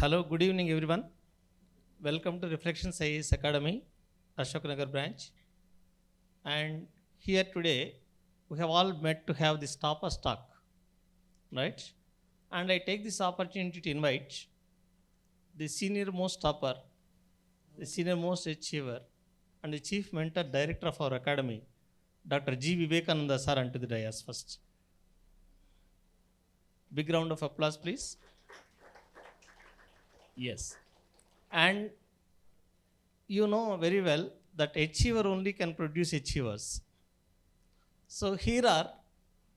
Hello, good evening everyone. Welcome to Reflections IAS Academy, Ashok Nagar branch. And here today, we have all met to have this topper talk, right? And I take this opportunity to invite the senior most topper, the senior most achiever, and the chief mentor director of our academy, Dr. G. Vivekananda sir, onto the dais first. Big round of applause, please. Yes. And you know very well that achiever only can produce achievers. So here are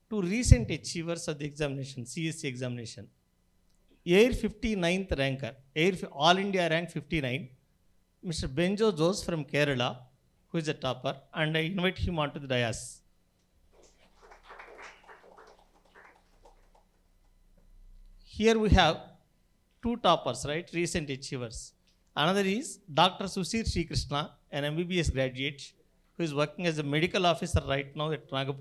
two recent achievers of the examination, CSC examination. Air 59th ranker, All India rank 59, Mr. Benjo Jose from Kerala, who is a topper, and I invite him onto the dais. Here we have two toppers, right? Recent achievers. Another is Dr. Sushir Krishna, an MBBS graduate who is working as a medical officer right now at Nagar.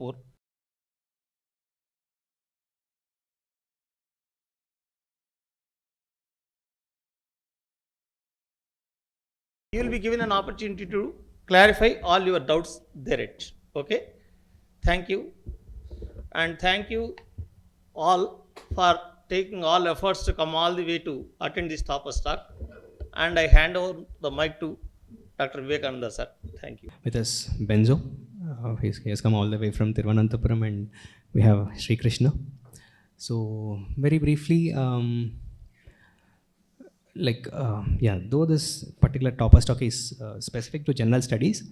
You will be given an opportunity to clarify all your doubts thereat. Okay? Thank you. And thank you all for taking all efforts to come all the way to attend this topper talk. And I hand over the mic to Dr. Vivekananda sir. Thank you. With us, Benjo. He has come all the way from Thiruvananthapuram, and we have Sri Krishna. So, very briefly, though this particular topper talk is specific to general studies,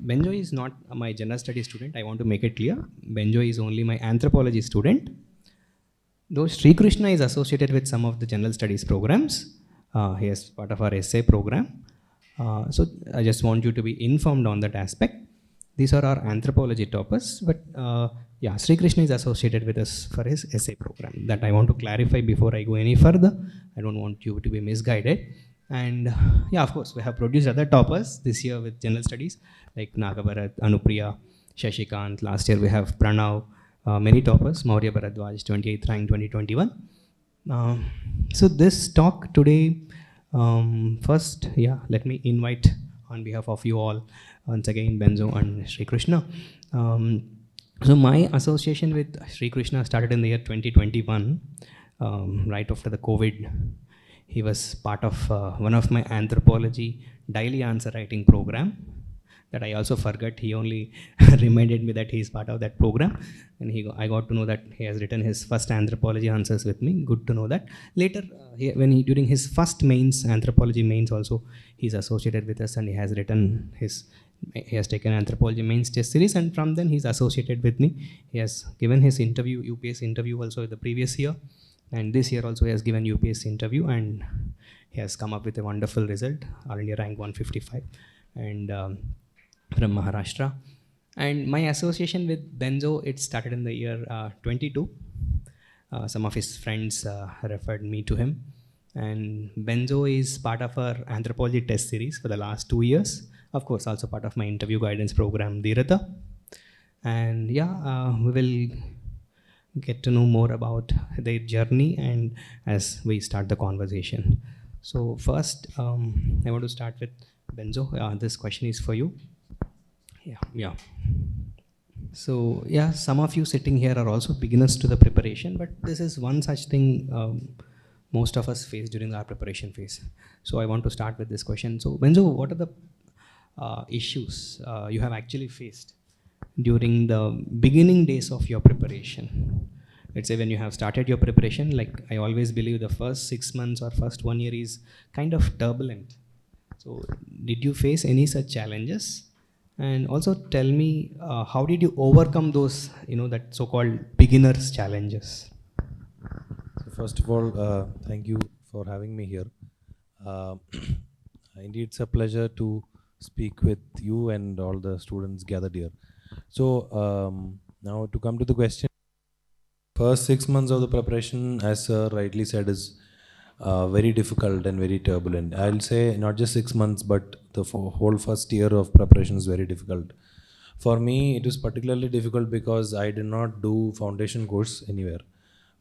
Benjo is not my general studies student. I want to make it clear. Benjo is only my anthropology student. Though Sri Krishna is associated with some of the general studies programs, he is part of our essay program. So I just want you to be informed on that aspect. These are our anthropology toppers, but Sri Krishna is associated with us for his essay program. That I want to clarify before I go any further. I don't want you to be misguided. And of course, we have produced other toppers this year with general studies like Nagabharat, Anupriya, Shashikant. Last year we have Pranav. Many toppers, Maurya Bharadwaj, 28th rank 2021. So this talk today, first, let me invite on behalf of you all, once again, Benjo and Sri Krishna. So my association with Sri Krishna started in the year 2021, right after the COVID. He was part of one of my anthropology daily answer writing program that I also forgot. He only reminded me that he is part of that program, and I got to know that he has written his first anthropology answers with me. Good to know that. Later, during his first mains, anthropology mains also, he's associated with us, and he has taken anthropology mains test series, and from then he's associated with me. He has given his interview, UPSC interview also the previous year, and this year also he has given UPSC interview, and he has come up with a wonderful result, All India rank 155, and from Maharashtra. And my association with Benjo, it started in the year 22. Some of his friends referred me to him. And Benjo is part of our anthropology test series for the last 2 years. Of course, also part of my interview guidance program, Dheerata. And we will get to know more about their journey and as we start the conversation. So first, I want to start with Benjo. This question is for you. So some of you sitting here are also beginners to the preparation, but this is one such thing most of us face during our preparation phase. So I want to start with this question. So Benjo, what are the issues you have actually faced during the beginning days of your preparation? Let's say when you have started your preparation, like I always believe the first 6 months or first 1 year is kind of turbulent. So did you face any such challenges? And also tell me, how did you overcome those, that so-called beginners challenges? So first of all, thank you for having me here. Indeed, it's a pleasure to speak with you and all the students gathered here. So now to come to the question, first 6 months of the preparation, as sir rightly said, is very difficult and very turbulent. I'll say not just 6 months, but the whole first year of preparation is very difficult. For me, it was particularly difficult because I did not do foundation course anywhere.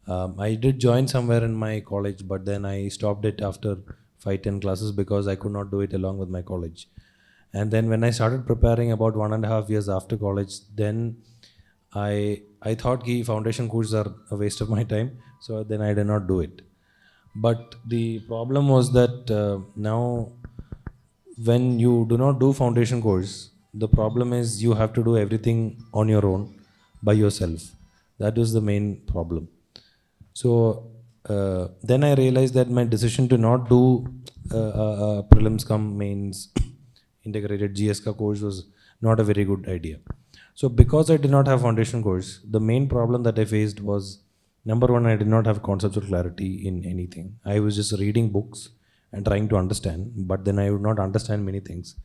I did join somewhere in my college, but then I stopped it after 5-10 classes because I could not do it along with my college. And then when I started preparing about 1.5 years after college, then I thought ki foundation courses are a waste of my time, so then I did not do it. But the problem was that now when you do not do foundation course, the problem is you have to do everything on your own by yourself. That was the main problem. So then I realized that my decision to not do prelims come mains integrated GS ka course was not a very good idea. So because I did not have foundation course, the main problem that I faced was number one, I did not have conceptual clarity in anything. I was just reading books and trying to understand, but then I would not understand many things.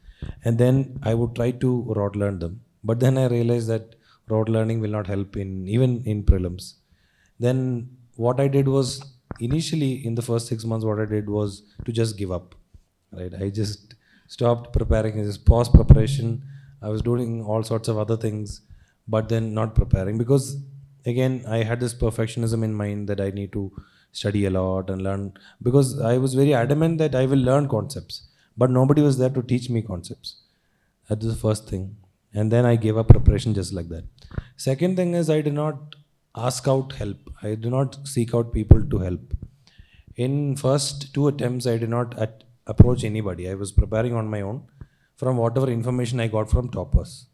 And then I would try to rote learn them. But then I realized that rote learning will not help in even in prelims. Then what I did was initially in the first 6 months, what I did was to just give up. Right? I just stopped preparing. I just paused preparation. I was doing all sorts of other things, but then not preparing because again I had this perfectionism in mind that I need to study a lot and learn because I was very adamant that I will learn concepts, but nobody was there to teach me concepts. That was the first thing. And then I gave up preparation just like that. Second thing is I did not ask out help. I did not seek out people to help. In first 2 attempts, I did not approach anybody. I was preparing on my own from whatever information I got from toppers.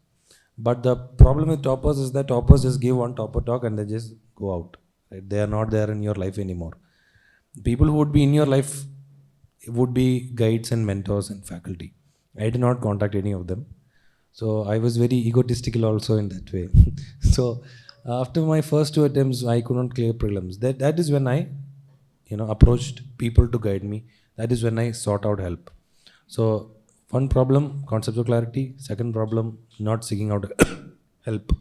But the problem with toppers is that toppers just give one topper talk and they just go out. Right? They are not there in your life anymore. People who would be in your life would be guides and mentors and faculty. I did not contact any of them. So I was very egotistical also in that way. So after my first 2 attempts, I could not clear prelims. That is when I, approached people to guide me. That is when I sought out help. So one problem, conceptual clarity. Second problem, not seeking out help.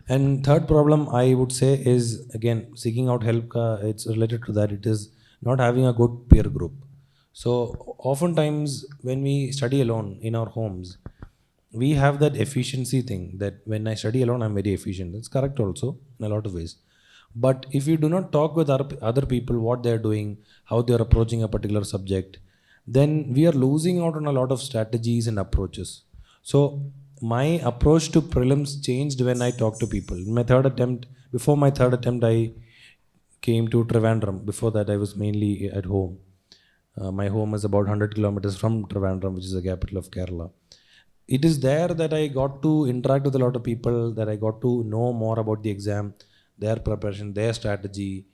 And third problem I would say is again seeking out help. It's related to that. It is not having a good peer group. So oftentimes when we study alone in our homes, we have that efficiency thing that when I study alone, I'm very efficient. That's correct also in a lot of ways. But if you do not talk with other people, what they're doing, how they're approaching a particular subject, then we are losing out on a lot of strategies and approaches. So my approach to prelims changed when I talked to people. In my before my third attempt, I came to Trivandrum. Before that, I was mainly at home. My home is about 100 kilometers from Trivandrum, which is the capital of Kerala. It is there that I got to interact with a lot of people, that I got to know more about the exam, their preparation, their strategy,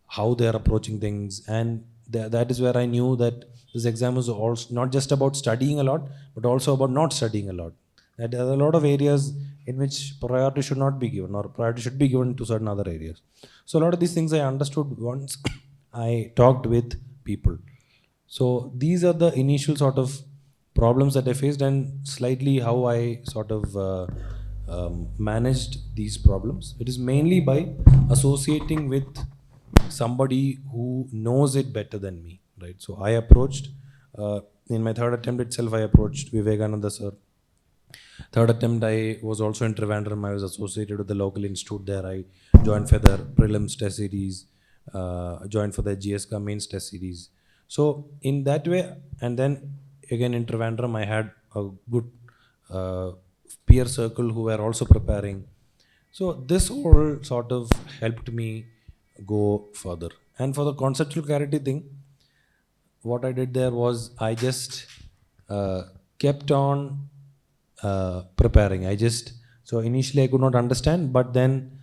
how they are approaching things. And that is where I knew that this exam was also not just about studying a lot, but also about not studying a lot. That there are a lot of areas in which priority should not be given, or priority should be given to certain other areas. So a lot of these things I understood once I talked with people. So these are the initial sort of problems that I faced and slightly how I sort of managed these problems. It is mainly by associating with somebody who knows it better than me, right? So I approached, in my third attempt itself, I approached Vivekananda sir. Third attempt, I was also in Trivandrum. I was associated with the local institute there. I joined for their prelims test series, joined for their GSK mains test series. So in that way, and then again in Trivandrum, I had a good peer circle who were also preparing. So this all sort of helped me go further. And for the conceptual clarity thing, what I did there was I just kept on preparing. So initially I could not understand, but then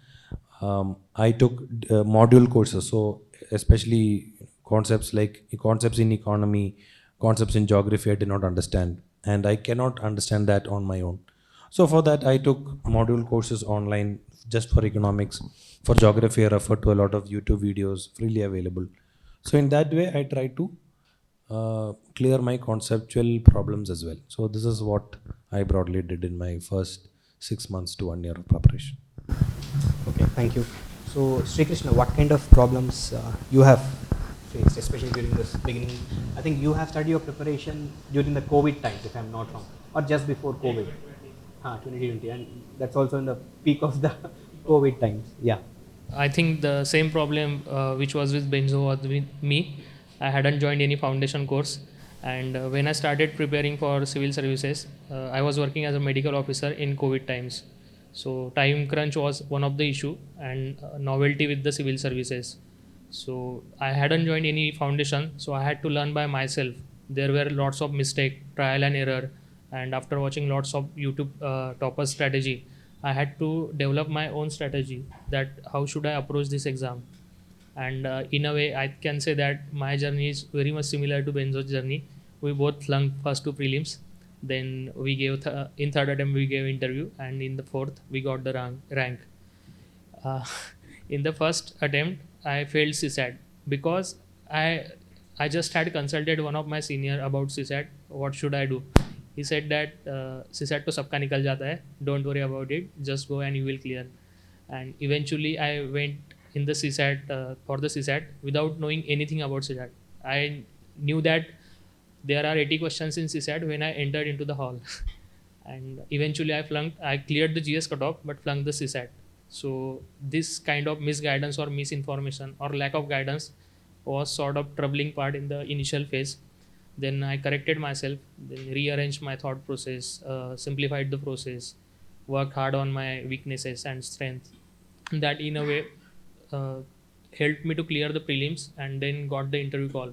I took module courses. So especially concepts in economy, concepts in geography, I did not understand, and I cannot understand that on my own. So for that, I took module courses online just for economics. For geography, I referred to a lot of YouTube videos freely available. So in that way, I try to clear my conceptual problems as well. So this is what I broadly did in my first 6 months to 1 year of preparation. Okay, thank you. So, Sri Krishna, what kind of problems you have faced, especially during this beginning? I think you have started your preparation during the COVID times, if I'm not wrong, or just before COVID. 2020, and that's also in the peak of the COVID times. Yeah. I think the same problem which was with Benjo was with me. I hadn't joined any foundation course, and when I started preparing for civil services, I was working as a medical officer in COVID times. So time crunch was one of the issue, and novelty with the civil services. So I hadn't joined any foundation, so I had to learn by myself. There were lots of mistake, trial and error, and after watching lots of YouTube topper strategy, I had to develop my own strategy that how should I approach this exam. And in a way, I can say that my journey is very much similar to Benzo's journey. We both flunked first two prelims, then we gave in third attempt we gave interview, and in the fourth we got the rank. uh, in the first attempt I failed CSAT because i I just had consulted one of my senior about CSAT. What should I do? He said that CSAT to sabka nikal jata hai, don't worry about it, just go and you will clear. And eventually I went in the CSAT for the CSAT without knowing anything about CSAT. I knew that there are 80 questions in CSAT when I entered into the hall. And eventually I cleared the GS cutoff but flunked the CSAT. So this kind of misguidance or misinformation or lack of guidance was sort of troubling part in the initial phase. Then I corrected myself, then rearranged my thought process, simplified the process, worked hard on my weaknesses and strength. That in a way uh, helped me to clear the prelims and then got the interview call.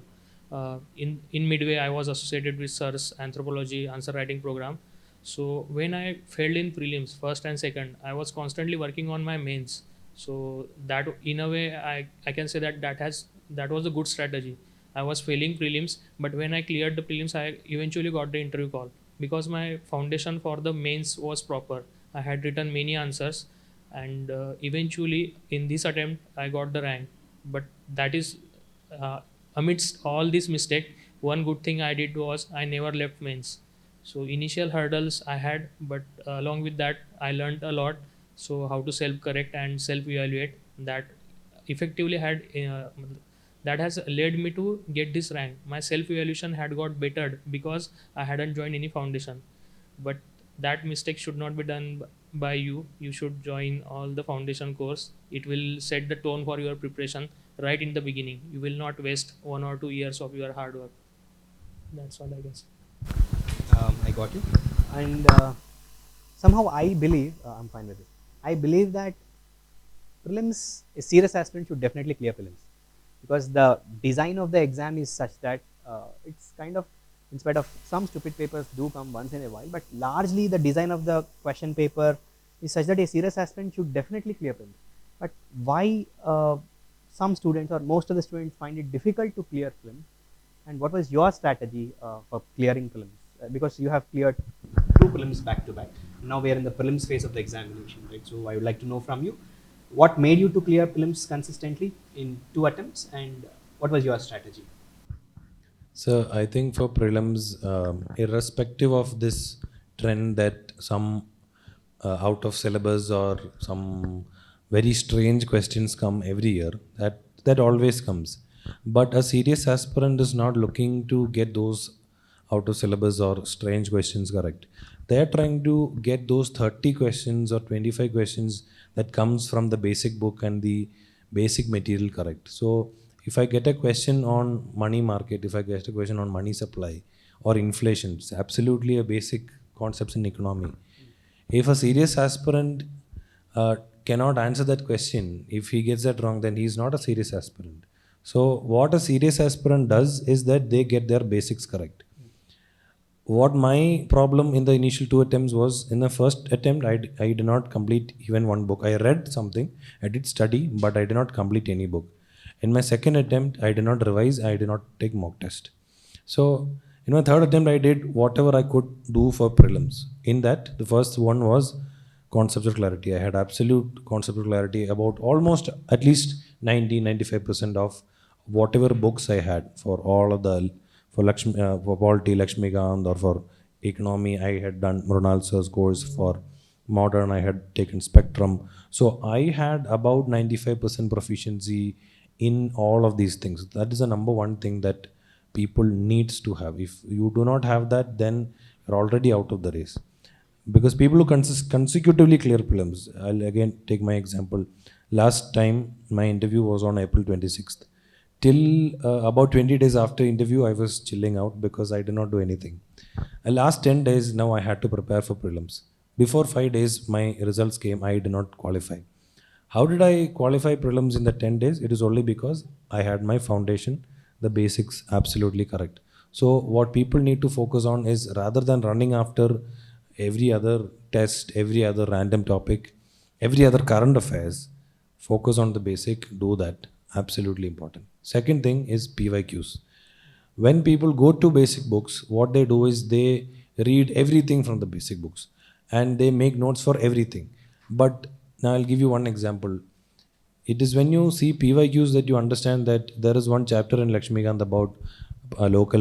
In midway, I was associated with SIR's anthropology answer writing program. So when I failed in prelims, first and second, I was constantly working on my mains. So that in a way, I can say that that was a good strategy. I was failing prelims, but when I cleared the prelims, I eventually got the interview call because my foundation for the mains was proper. I had written many answers, and eventually in this attempt I got the rank. But that is uh, amidst all this mistake, one good thing I did was I never left mains. So initial hurdles I had, but along with that I learned a lot. So how to self correct and self evaluate, that effectively had that has led me to get this rank. My self evaluation had got bettered because I hadn't joined any foundation. But that mistake should not be done by you. You should join all the foundation course. It will set the tone for your preparation right in the beginning. You will not waste 1 or 2 years of your hard work. That's all I guess. I got you. And somehow I believe, I'm fine with it. I believe that prelims, a serious aspirant should definitely clear prelims because the design of the exam is such that it's kind of, in spite of some stupid papers do come once in a while, but largely the design of the question paper is such that a serious aspirant should definitely clear prelims. But why some students or most of the students find it difficult to clear prelims, and what was your strategy for clearing prelims? Because you have cleared two prelims back to back. Now we are in the prelims phase of the examination, right? So I would like to know from you, what made you to clear prelims consistently in 2 attempts, and what was your strategy? So I think for prelims, irrespective of this trend that some out of syllabus or some very strange questions come every year, that always comes. But a serious aspirant is not looking to get those out of syllabus or strange questions correct. They are trying to get those 30 questions or 25 questions that comes from the basic book and the basic material correct. So if I get a question on money market, if I get a question on money supply or inflation, it's absolutely a basic concepts in economy. If a serious aspirant cannot answer that question, if he gets that wrong, then he is not a serious aspirant. So what a serious aspirant does is that they get their basics correct. What my problem in the initial 2 attempts was, in the first attempt I did not complete even one book. I read something, I did study, but I did not complete any book. In my second attempt I did not revise, I did not take mock test. So in my third attempt I did whatever I could do for prelims. In that, the first one was conceptual clarity. I had absolute conceptual clarity about almost at least 90-95% of whatever books I had for all of the, for Lakshmi, for polity Lakshmikant, or for economy I had done Mrunal sir's course, for modern I had taken spectrum. So I had about 95% proficiency in all of these things. That is the number one thing that people needs to have. If you do not have that, then you're already out of the race. because people who consecutively clear prelims, I'll again take my example. Last time my interview was on April 26th. Till about 20 days after interview, I was chilling out because I did not do anything. Last 10 days now I had to prepare for prelims. Before 5 days my results came, I did not qualify. How did I qualify prelims in the 10 days? It is only because I had my foundation, the basics absolutely correct. So what people need to focus on is, rather than running after every other test, every other random topic, every other current affairs, focus on the basic, do that. Absolutely important. Second thing is PYQs. When people go to basic books, what they do is they read everything from the basic books and they make notes for everything. But now I'll give you one example. It is when you see PYQs that you understand that there is one chapter in Lakshmikant about local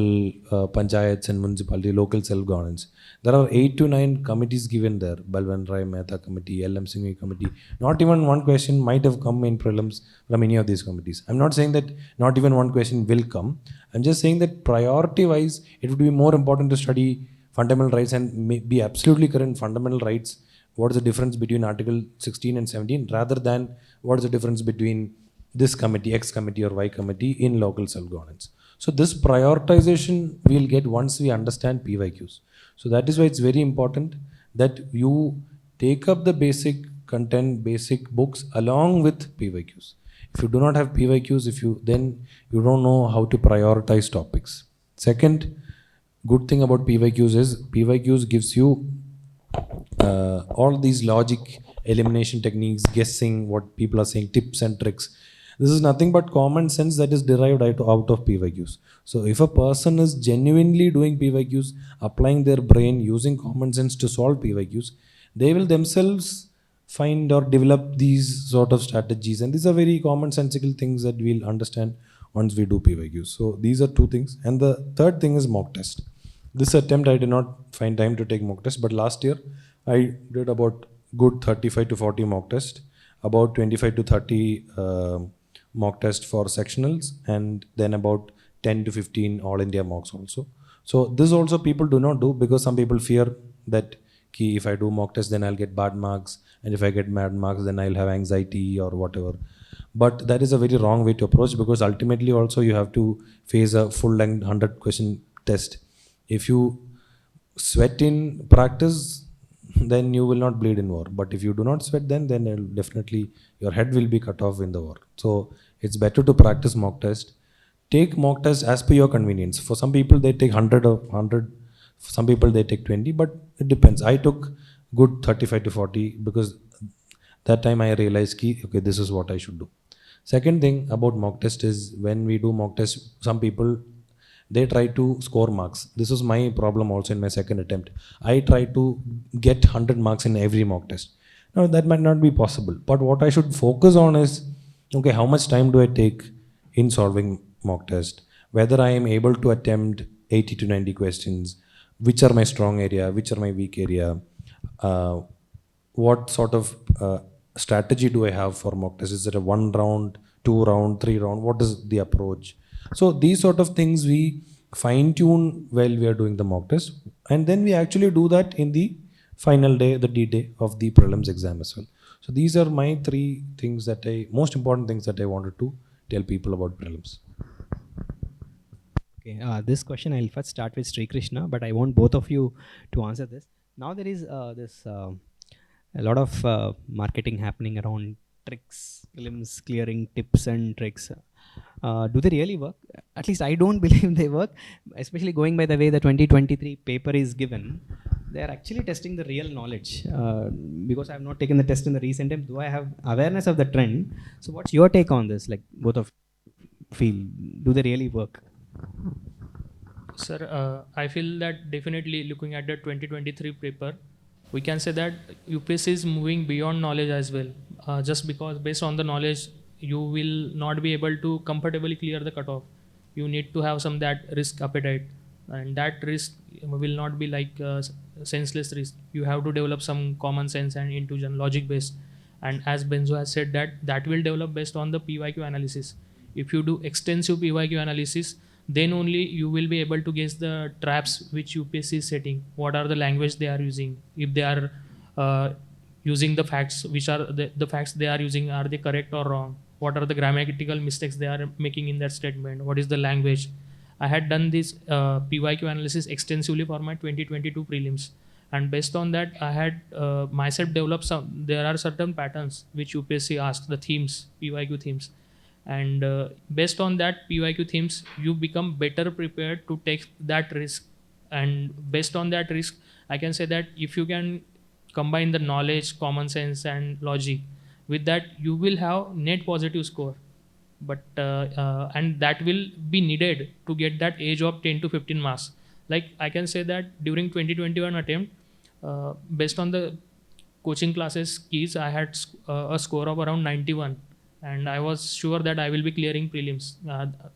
panchayats and municipality, local self-governance. There are 8 to 9 committees given there. Balwan Rai Mehta committee, LM Singhvi committee. Not even one question might have come in prelims from any of these committees. I'm not saying that not even one question will come. I'm just saying that priority-wise, it would be more important to study fundamental rights and be absolutely correct in fundamental rights. What is the difference between Article 16 and 17, rather than what is the difference between this committee, X committee or Y committee in local self-governance. So this prioritization we'll get once we understand PYQs. So that is why it's very important that you take up the basic content, basic books along with PYQs. If you do not have PYQs, then you don't know how to prioritize topics. Second good thing about PYQs is PYQs gives you all these logic elimination techniques, guessing what people are saying, tips and tricks. This is nothing but common sense that is derived out of PYQs. So if a person is genuinely doing PYQs, applying their brain, using common sense to solve PYQs, they will themselves find or develop these sort of strategies. And these are very commonsensical things that we'll understand once we do PYQs. So these are two things. And the third thing is mock test. This attempt I did not find time to take mock test, but last year I did about good 35 to 40 mock test, about 25 to 30 mock test for sectionals, and then about 10 to 15 all India mocks also. So this also people do not do because some people fear that if I do mock test then I'll get bad marks, and if I get bad marks then I'll have anxiety or whatever. But that is a very wrong way to approach, because ultimately also you have to face a full length 100 question test. If you sweat in practice, then you will not bleed in war. But if you do not sweat, then definitely your head will be cut off in the war. So it's better to practice mock test. Take mock test as per your convenience. For some people they take 100 or 100. For some people they take 20. But it depends. I took good 35 to 40 because that time I realized okay, this is what I should do. Second thing about mock test is, when we do mock test, some people they try to score marks. This is my problem also in my second attempt. I try to get 100 marks in every mock test. Now that might not be possible. But what I should focus on is, okay, how much time do I take in solving mock test? Whether I am able to attempt 80 to 90 questions, which are my strong area, which are my weak area, what sort of strategy do I have for mock test? Is it a 1 round, 2 round, 3 round? What is the approach? So these sort of things we fine tune while we are doing the mock test, and then we actually do that in the final day, the D-day of the prelims exam as well. So these are my 3 things most important things that I wanted to tell people about prelims. Okay, this question I'll first start with Sri Krishna, but I want both of you to answer this. Now there is a lot of marketing happening around tricks, prelims clearing tips and tricks. Do they really work? At least I don't believe they work, especially going by the way the 2023 paper is given. They are actually testing the real knowledge, because I have not taken the test in the recent time, though I have awareness of the trend. So what's your take on this? Like, both of feel, do they really work? Sir, I feel that definitely looking at the 2023 paper, we can say that UPSC is moving beyond knowledge as well. Just because based on the knowledge, you will not be able to comfortably clear the cutoff. You need to have some that risk appetite, and that risk will not be like senseless risk. You have to develop some common sense and intuition, logic based. And as Benjo has said, that will develop based on the PYQ analysis. If you do extensive PYQ analysis, then only you will be able to guess the traps which UPSC is setting. What are the language they are using? If they are using the facts, which are the facts they are using, are they correct or wrong? What are the grammatical mistakes they are making in that statement? What is the language? I had done this PYQ analysis extensively for my 2022 prelims, and based on that I had myself developed some. There are certain patterns which UPSC asks, the themes, PYQ themes, and based on that PYQ themes you become better prepared to take that risk. And based on that risk, I can say that if you can combine the knowledge, common sense and logic, with that you will have net positive score. But and that will be needed to get that age of 10 to 15 marks. Like I can say that during 2021 attempt, based on the coaching classes keys, I had a score of around 91, and I was sure that I will be clearing prelims.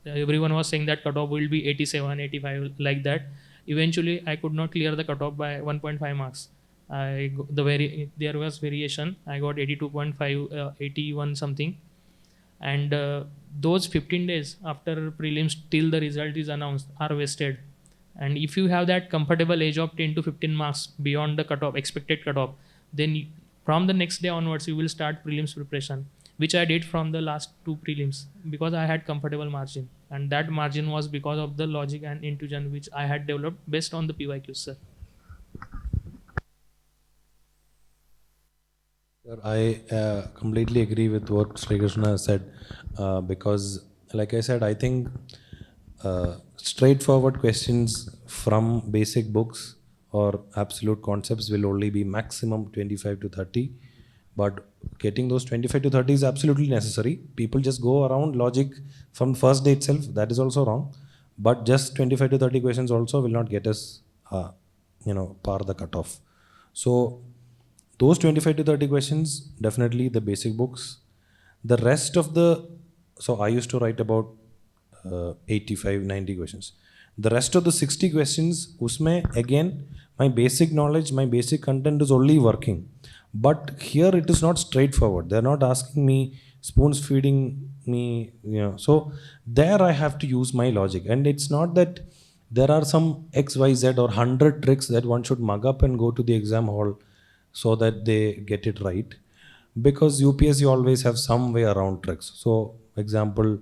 Everyone was saying that cutoff will be 87, 85, like that. Eventually I could not clear the cutoff by 1.5 marks. There was variation. I got 82.5, 81 something. And those 15 days after prelims till the result is announced are wasted. And if you have that comfortable age of 10 to 15 marks beyond the cutoff, expected cutoff, then from the next day onwards you will start prelims preparation, which I did from the last two prelims, because I had comfortable margin, and that margin was because of the logic and intuition which I had developed based on the PYQs, sir. Sir, I completely agree with what Sri Krishna said, because, like I said, I think straightforward questions from basic books or absolute concepts will only be maximum 25 to 30. But getting those 25 to 30 is absolutely necessary. People just go around logic from first day itself. That is also wrong. But just 25 to 30 questions also will not get us, par the cutoff. So those 25 to 30 questions, definitely the basic books. The rest of so I used to write about 85, 90 questions. The rest of the 60 questions, usme again, my basic knowledge, my basic content is only working. But here it is not straightforward. They're not asking me, spoons feeding me, So there I have to use my logic. And it's not that there are some X, Y, Z or 100 tricks that one should mug up and go to the exam hall so that they get it right. Because UPSC always have some way around tricks. So, example,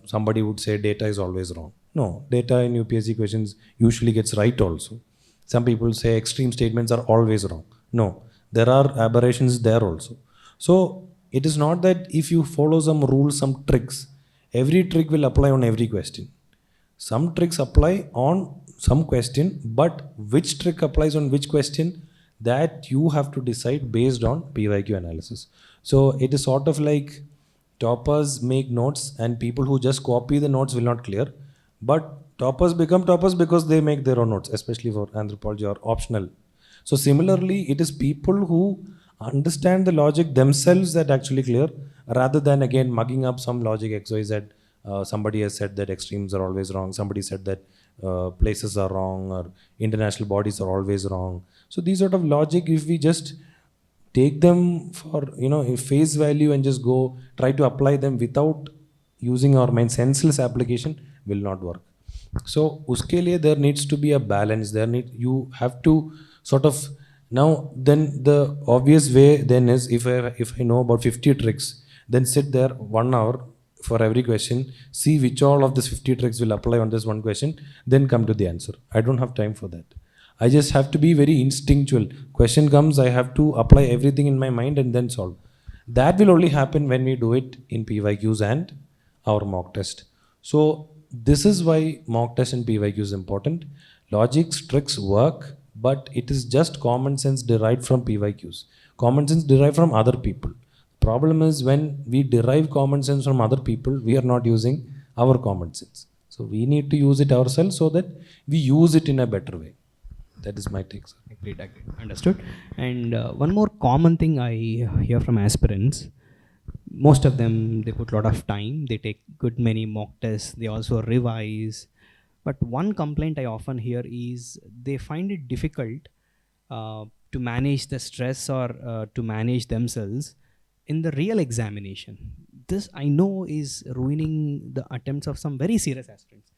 somebody would say data is always wrong. No, data in UPSC questions usually gets right also. Some people say extreme statements are always wrong. No, there are aberrations there also. So, it is not that if you follow some rules, some tricks, every trick will apply on every question. Some tricks apply on some question, but which trick applies on which question, that you have to decide based on PYQ analysis. So it is sort of like toppers make notes and people who just copy the notes will not clear. But toppers become toppers because they make their own notes, especially for anthropology or optional. So similarly, it is people who understand the logic themselves that actually clear, rather than again mugging up some logic XYZ. Somebody has said that extremes are always wrong. Somebody said that places are wrong or international bodies are always wrong. So these sort of logic, if we just take them for face value and just go try to apply them without using our mind, senseless application will not work. So uske liye there needs to be a balance. You have to sort of now. Then the obvious way then is if I know about 50 tricks, then sit there 1 hour for every question, see which all of these 50 tricks will apply on this one question, then come to the answer. I don't have time for that. I just have to be very instinctual. Question comes, I have to apply everything in my mind and then solve. That will only happen when we do it in PYQs and our mock test. So this is why mock test and PYQ is important. Logics, tricks work, but it is just common sense derived from PYQs. Common sense derived from other people. Problem is when we derive common sense from other people, we are not using our common sense. So we need to use it ourselves so that we use it in a better way. That is my take, sir. Agreed. Understood. And one more common thing I hear from aspirants, most of them, they put a lot of time, they take good many mock tests, they also revise. But one complaint I often hear is they find it difficult to manage the stress or to manage themselves in the real examination. This I know is ruining the attempts of some very serious aspirants.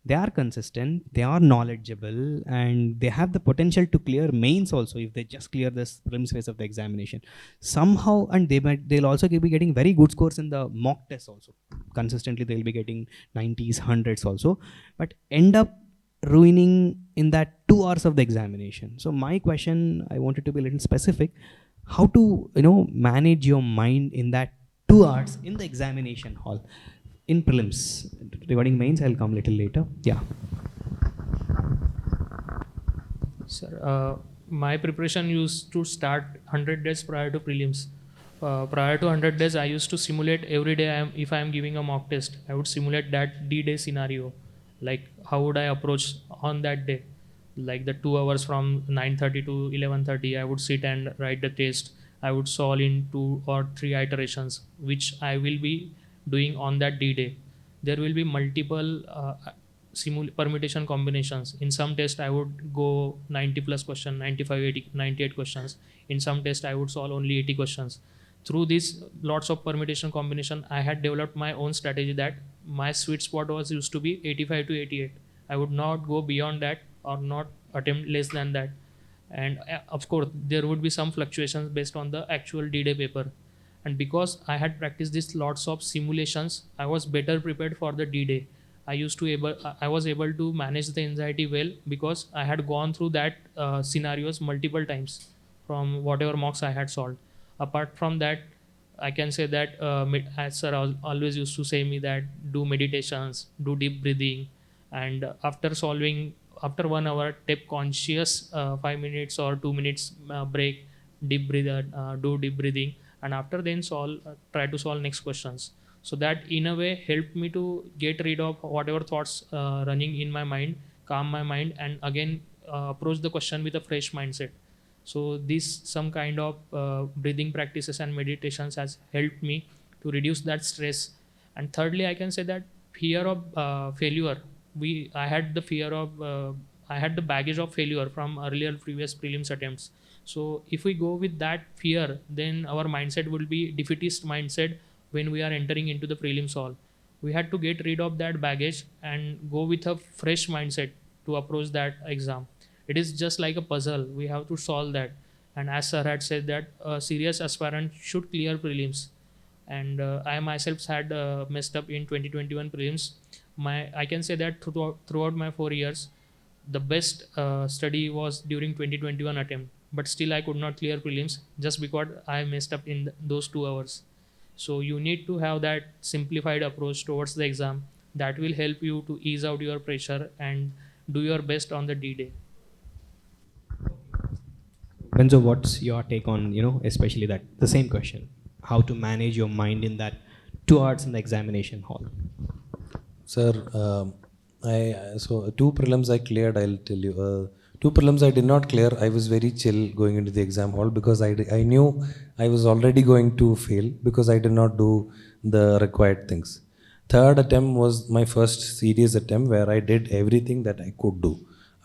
they are consistent, they are knowledgeable, and they have the potential to clear mains also if they just clear this prelims phase of the examination somehow. And they'll also be getting very good scores in the mock tests also. Consistently they'll be getting 90s, 100s also, but end up ruining in that 2 hours of the examination. So my question, I wanted to be a little specific, how to manage your mind in that 2 hours in the examination hall in prelims. Regarding mains, I'll come little later. Yeah. Sir, my preparation used to start 100 days prior to prelims. Prior to 100 days, I used to simulate every day. If I am giving a mock test, I would simulate that D-day scenario. Like how would I approach on that day? Like the 2 hours from 9:30 to 11:30, I would sit and write the test. I would solve in 2 or 3 iterations, which I will be doing on that D-day. There will be multiple permutation combinations. In some test I would go 90 plus question, 95, 80, 98 questions. In some test I would solve only 80 questions. Through these lots of permutation combination, I had developed my own strategy that my sweet spot was used to be 85 to 88. I would not go beyond that or not attempt less than that. And of course there would be some fluctuations based on the actual D-day paper. And because I had practiced these lots of simulations, I was better prepared for the D-day. I was able to manage the anxiety well because I had gone through that scenarios multiple times from whatever mocks I had solved. Apart from that, I can say that as sir always used to say me that do meditations, do deep breathing, and after 1 hour, take conscious 5 minutes or 2 minutes break, do deep breathing, and after then try to solve next questions. So that in a way helped me to get rid of whatever thoughts running in my mind, calm my mind, and again approach the question with a fresh mindset. So this some kind of breathing practices and meditations has helped me to reduce that stress. And thirdly, I can say that fear of failure. I had the fear of I had the baggage of failure from earlier previous prelims attempts. So if we go with that fear, then our mindset will be defeatist mindset when we are entering into the prelims hall. We had to get rid of that baggage and go with a fresh mindset to approach that exam. It is just like a puzzle. We have to solve that. And as sir had said that a serious aspirant should clear prelims. And I myself had messed up in 2021 prelims. I can say that throughout my 4 years, the best study was during 2021 attempt. But still I could not clear prelims just because I messed up in those 2 hours. So you need to have that simplified approach towards the exam that will help you to ease out your pressure and do your best on the D-day. Benjo, what's your take on, especially that, the same question, how to manage your mind in that 2 hours in the examination hall? Sir, so 2 prelims I cleared, I'll tell you. 2 prelims I did not clear. I was very chill going into the exam hall because I knew I was already going to fail because I did not do the required things. Third attempt was my first serious attempt where I did everything that I could do.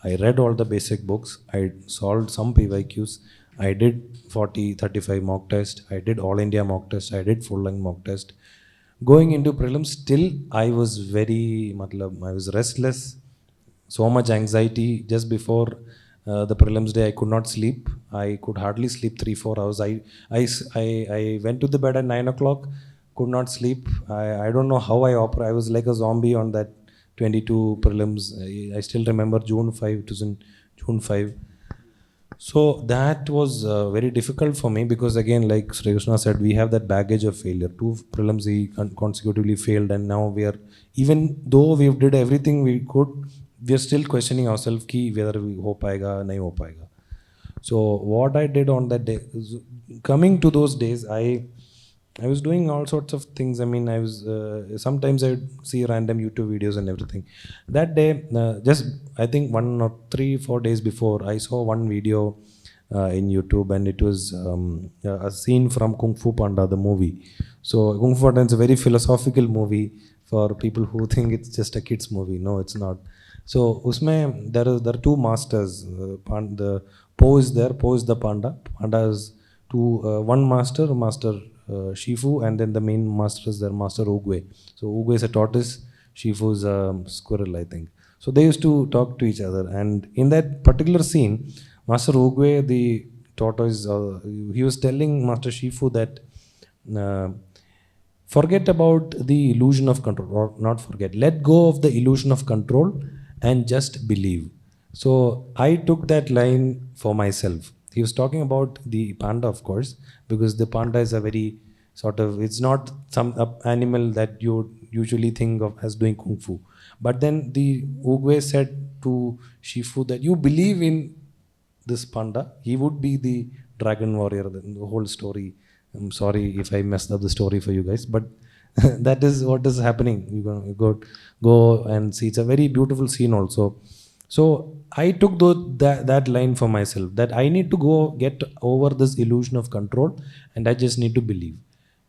I read all the basic books. I solved some PYQs. I did 35 mock test. I did all India mock test. I did full length mock test. Going into prelims, still I was I was restless, so much anxiety. Just before the prelims day, I could not sleep. I could hardly sleep 3-4 hours. I went to the bed at 9 o'clock, could not sleep. I don't know how I operate. I was like a zombie on that 22 prelims. I still remember June 5, June 5. So that was very difficult for me because again, like Sri Krishna said, we have that baggage of failure. 2 prelims we consecutively failed, and now we are, even though we did everything we could, we are still questioning ourselves ki whether we ho paega, nahi ho paega. So what I did on that day, coming to those days, I was doing all sorts of things. I mean, I was sometimes I would see random YouTube videos and everything. That day, just I think 1 or 3-4 days before, I saw one video in YouTube, and it was a scene from Kung Fu Panda, the movie. So Kung Fu Panda is a very philosophical movie for people who think it's just a kids movie. No, it's not. So usme there are 2 masters. The Po is there. Po is the panda. Panda is one master, Shifu, and then the main master is their master Ugwe. So Ugwe is a tortoise, Shifu is a squirrel, I think. So they used to talk to each other, and in that particular scene, Master Ugwe, the tortoise, he was telling Master Shifu that uh, forget about the illusion of control, or not forget, let go of the illusion of control and just believe. So I took that line for myself. He was talking about the panda, of course, because the panda is a very sort of, it's not some animal that you usually think of as doing kung fu. But then the Ugwe said to Shifu that you believe in this panda, he would be the dragon warrior, the whole story. I'm sorry if I messed up the story for you guys, but that is what is happening. You go and see. It's a very beautiful scene also. So I took that line for myself, that I need to go get over this illusion of control, and I just need to believe.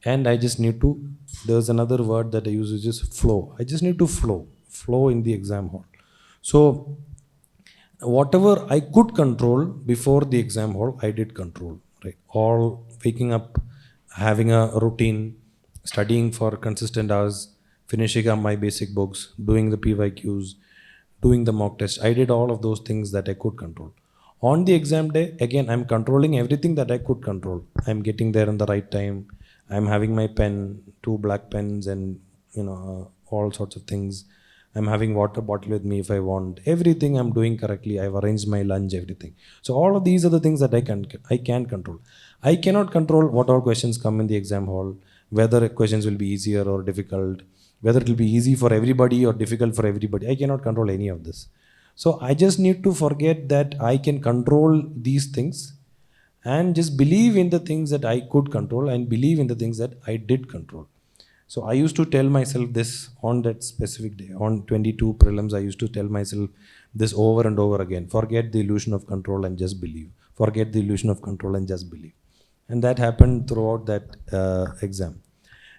And I just need to, there's another word that I use, which is flow. I just need to flow in the exam hall. So whatever I could control before the exam hall, I did control. Right, all waking up, having a routine, studying for consistent hours, finishing up my basic books, doing the PYQs, doing the mock test. I did all of those things that I could control. On the exam day, again, I'm controlling everything that I could control. I'm getting there in the right time. I'm having my pen, 2 black pens, and all sorts of things. I'm having water bottle with me if I want. Everything I'm doing correctly. I've arranged my lunch, everything. So all of these are the things that I can control. I cannot control what all questions come in the exam hall, whether questions will be easier or difficult, whether it will be easy for everybody or difficult for everybody. I cannot control any of this. So I just need to forget that I can control these things and just believe in the things that I could control and believe in the things that I did control. So I used to tell myself this on that specific day, on 22 prelims, I used to tell myself this over and over again. Forget the illusion of control and just believe. Forget the illusion of control and just believe. And that happened throughout that exam.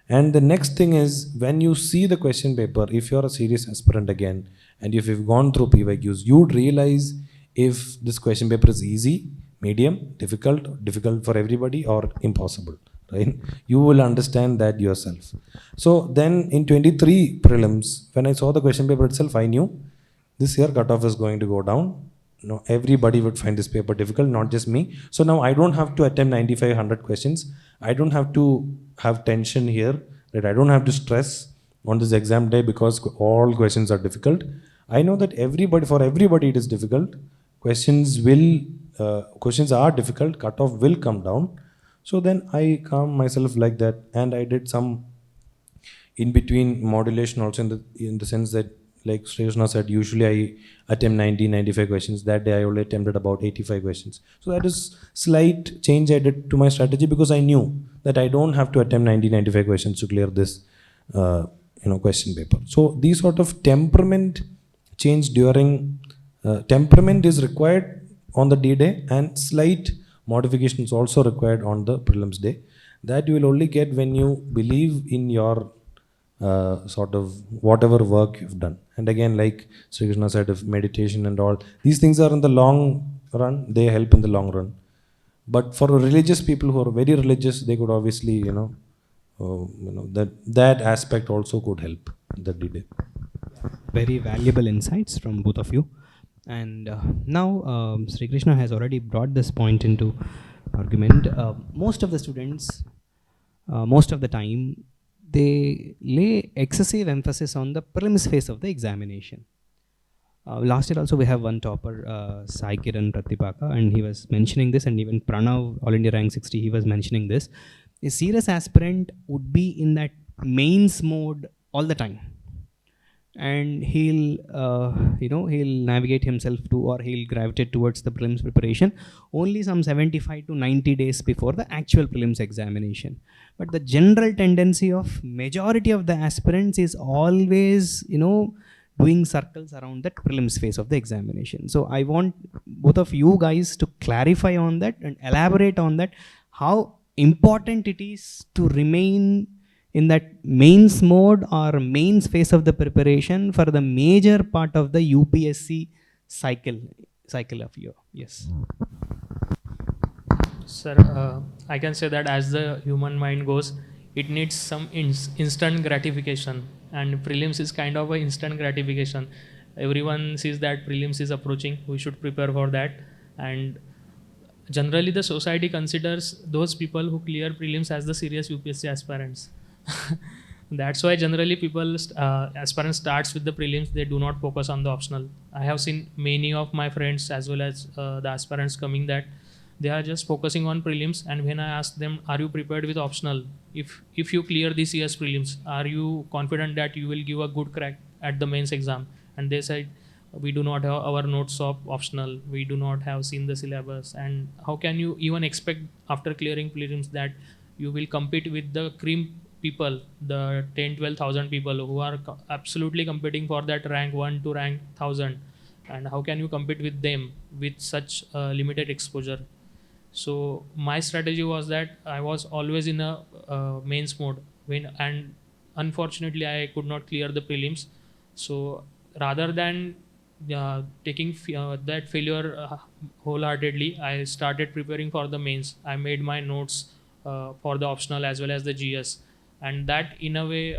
And the next thing is, when you see the question paper, if you're a serious aspirant again, and if you've gone through PYQs, you'd realize if this question paper is easy, medium, difficult for everybody, or impossible. Right? You will understand that yourself. So then in 23 prelims, when I saw the question paper itself, I knew this year cutoff is going to go down. No, everybody would find this paper difficult, not just me. So now I don't have to attempt 95, 100 questions. I don't have to have tension here. Right? I don't have to stress on this exam day because all questions are difficult. I know that for everybody it is difficult. Questions are difficult. Cutoff will come down. So then I calm myself like that, and I did some in between modulation also in the sense that, like Krishna said, usually I attempt 90, 95 questions. That day I only attempted about 85 questions. So that is slight change I did to my strategy, because I knew that I don't have to attempt 90, 95 questions to clear this question paper. So these sort of temperament change during temperament is required on the D-day, and slight modifications also required on the prelims day. That you will only get when you believe in your sort of whatever work you've done. And again, like Sri Krishna said, of meditation and all, these things are in the long run, they help in the long run. But for religious people who are very religious, they could obviously, that aspect also could help the D-day. Very valuable insights from both of you. And now Sri Krishna has already brought this point into argument. Most of the students, most of the time, they lay excessive emphasis on the prelims phase of the examination. Last year also we have one topper, Sai Kiran Pratipaka, and he was mentioning this, and even Pranav, All India Rank 60, he was mentioning this. A serious aspirant would be in that mains mode all the time, and he'll navigate himself to, or he'll gravitate towards the prelims preparation only some 75 to 90 days before the actual prelims examination. But the general tendency of majority of the aspirants is always doing circles around that prelims phase of the examination. So I want both of you guys to clarify on that and elaborate on that, how important it is to remain in that mains mode or mains phase of the preparation for the major part of the UPSC cycle of year. Yes. Sir, I can say that as the human mind goes, it needs some instant gratification, and prelims is kind of an instant gratification. everyone sees that prelims is approaching, we should prepare for that. And generally the society considers those people who clear prelims as the serious UPSC aspirants. That's why generally people aspirants starts with the prelims, they do not focus on the optional. I have seen many of my friends as well as the aspirants coming that they are just focusing on prelims, and when I ask them, are you prepared with optional? If you clear this year's prelims, are you confident that you will give a good crack at the mains exam? And they said, we do not have our notes of optional, we do not have seen the syllabus, and how can you even expect after clearing prelims that you will compete with the cream people, the 10-12,000 people who are absolutely competing for that rank 1 to rank 1000, and how can you compete with them with such limited exposure? So my strategy was that I was always in a mains mode and unfortunately I could not clear the prelims. So rather than taking that failure wholeheartedly, I started preparing for the mains. I made my notes for the optional as well as the GS, and that in a way,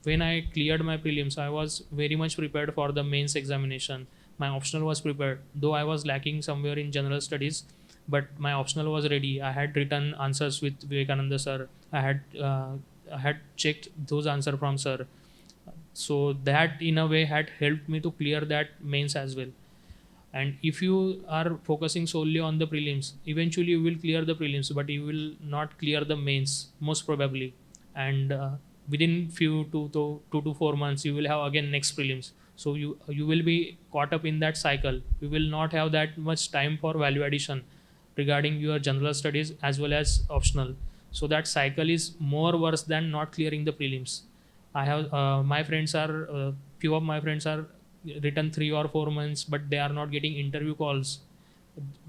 when I cleared my prelims, I was very much prepared for the mains examination. My optional was prepared, though I was lacking somewhere in general studies, but my optional was ready. I had written answers with Vivekananda sir. I had checked those answers from sir. So that in a way had helped me to clear that mains as well. And if you are focusing solely on the prelims, eventually you will clear the prelims, but you will not clear the mains most probably. And within few 2 to 4 months, you will have again next prelims. So you will be caught up in that cycle. You will not have that much time for value addition regarding your general studies as well as optional. So that cycle is more worse than not clearing the prelims. I have my friends are few of my friends are written 3 or 4 months, but they are not getting interview calls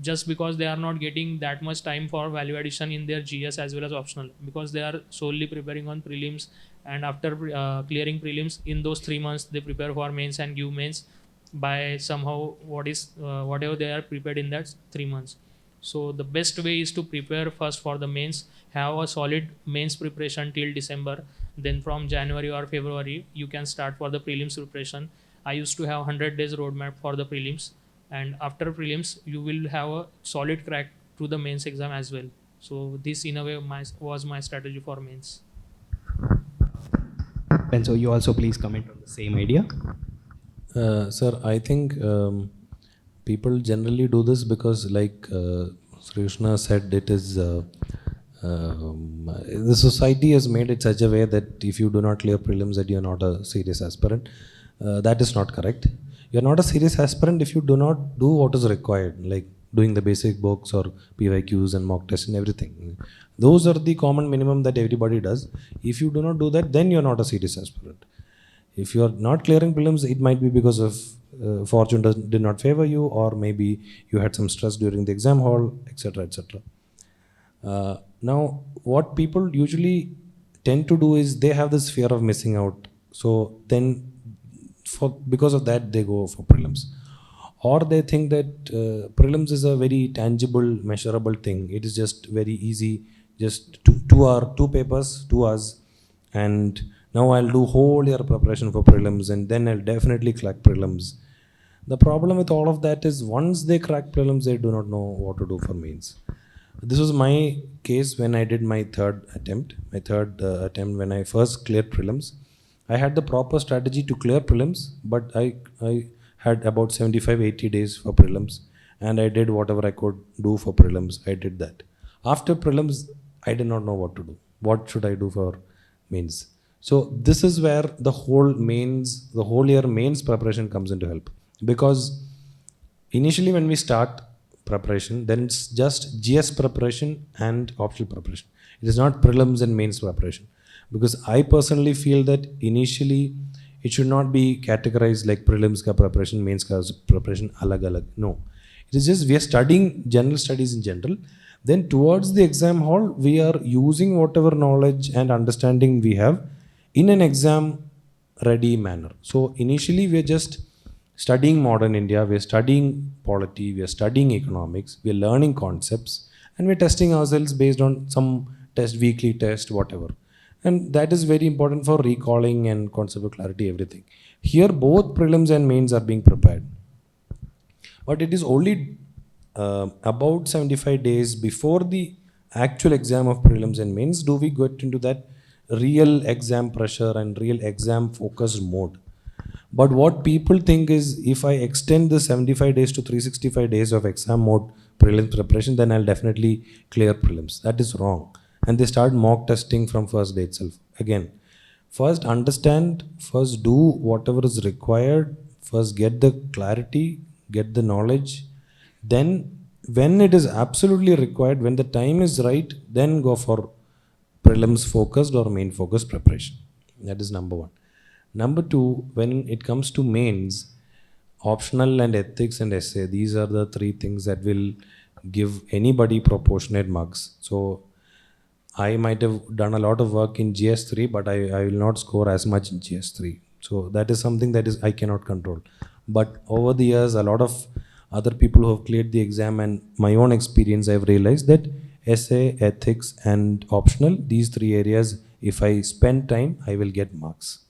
just because they are not getting that much time for value addition in their GS as well as optional, because they are solely preparing on prelims, and after clearing prelims in those 3 months they prepare for mains and give mains by somehow whatever they are prepared in that 3 months. So the best way is to prepare first for the mains, have a solid mains preparation till December, then from January or February you can start for the prelims preparation. I used to have 100 days roadmap for the prelims, and after prelims you will have a solid crack to the mains exam as well. So this in a way was my strategy for mains. And so you also please comment on the same idea. Sir, I think people generally do this because, like Krishna said, it is the society has made it such a way that if you do not clear prelims, that you are not a serious aspirant. That is not correct. You are not a serious aspirant if you do not do what is required, like doing the basic books or PYQs and mock tests and everything. Those are the common minimum that everybody does. If you do not do that, then you are not a serious aspirant. If you are not clearing prelims, it might be because of fortune did not favor you, or maybe you had some stress during the exam hall, etc., etc. Now, what people usually tend to do is they have this fear of missing out. So then, because of that, they go for prelims, or they think that prelims is a very tangible, measurable thing. It is just very easy, just two papers, 2 hours, and now I'll do whole year preparation for prelims, and then I'll definitely crack prelims. The problem with all of that is once they crack prelims, they do not know what to do for mains. This was my case when I did my third attempt when I first cleared prelims. I had the proper strategy to clear prelims, but I had about 75-80 days for prelims, and I did whatever I could do for prelims. I did that. After prelims, I did not know what to do. What should I do for mains? So this is where the whole year mains preparation comes into help. Because initially when we start preparation, then it's just GS preparation and optional preparation. It is not prelims and mains preparation. Because I personally feel that initially it should not be categorized like prelims ka preparation, mains ka preparation alag alag. No. It is just we are studying general studies in general. Then towards the exam hall, we are using whatever knowledge and understanding we have in an exam ready manner. So initially we are just studying modern India, we are studying polity, we are studying economics, we are learning concepts, and we are testing ourselves based on some weekly test, whatever. And that is very important for recalling and concept of clarity, everything. Here both prelims and mains are being prepared. But it is only about 75 days before the actual exam of prelims and mains do we get into that real exam pressure and real exam focused mode. But what people think is if I extend the 75 days to 365 days of exam mode prelims preparation, then I'll definitely clear prelims. That is wrong. And they start mock testing from first day itself. Again, first understand, first do whatever is required, first get the clarity, get the knowledge. Then, when it is absolutely required, when the time is right, then go for prelims focused or main focused preparation. That is number one. Number two, when it comes to mains, optional and ethics and essay, these are the three things that will give anybody proportionate marks. So I might have done a lot of work in GS3, but I will not score as much in GS3. So that is something that is I cannot control. But over the years, a lot of other people who have cleared the exam and my own experience, I've realized that essay, ethics, and optional, these three areas, if I spend time, I will get marks.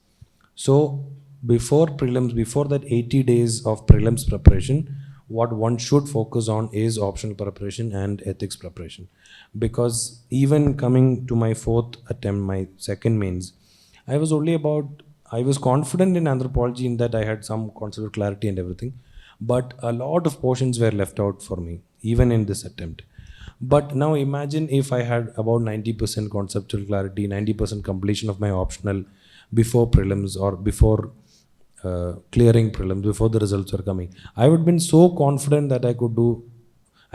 So before prelims, before that 80 days of prelims preparation, what one should focus on is optional preparation and ethics preparation. Because even coming to my fourth attempt, my second mains, I was confident in anthropology in that I had some conceptual clarity and everything, but a lot of portions were left out for me, even in this attempt. But now imagine if I had about 90% conceptual clarity, 90% completion of my optional before prelims or before clearing prelims, before the results were coming. I would have been so confident that I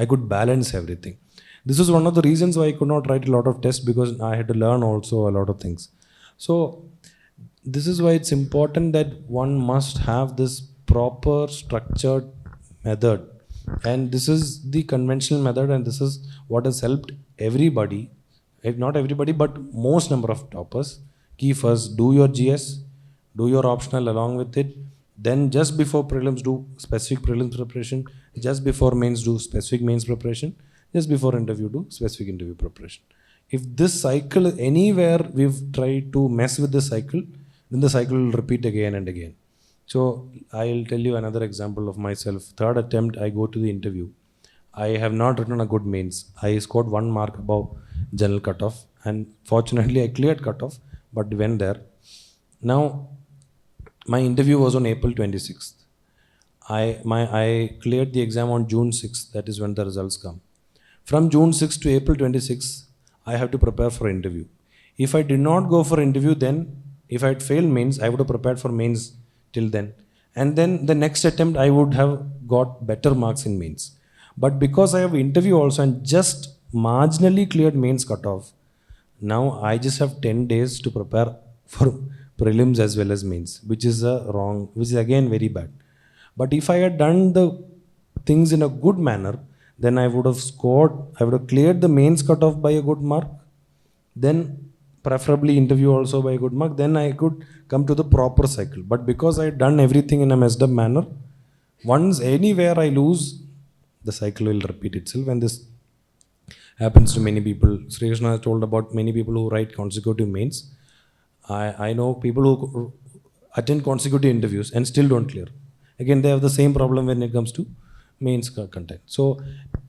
could balance everything. This is one of the reasons why I could not write a lot of tests, because I had to learn also a lot of things. So this is why it's important that one must have this proper structured method, and this is the conventional method, and this is what has helped everybody, if not everybody but most number of toppers. Key, first do your GS, do your optional along with it, then just before prelims do specific prelims preparation, just before mains do specific mains preparation, just before interview do specific interview preparation. If this cycle, anywhere we've tried to mess with this cycle, then the cycle will repeat again and again. So I'll tell you another example of myself. Third attempt, I go to the interview. I have not written a good mains. I scored 1 mark above general cutoff, and fortunately I cleared cutoff, but went there. Now, my interview was on April 26th. I cleared the exam on June 6th. That is when the results come. From June 6th to April 26th, I have to prepare for interview. If I did not go for interview then, if I had failed mains, I would have prepared for mains till then. And then the next attempt, I would have got better marks in mains. But because I have interview also and just marginally cleared mains cutoff, now I just have 10 days to prepare for prelims as well as mains, which is which is again very bad. But if I had done the things in a good manner, then I would have cleared the mains cutoff by a good mark, then preferably interview also by a good mark, then I could come to the proper cycle. But because I had done everything in a messed up manner, once anywhere I lose, the cycle will repeat itself, and this happens to many people. Sri Krishna has told about many people who write consecutive mains. I know people who attend consecutive interviews and still don't clear. Again, they have the same problem when it comes to mains content. So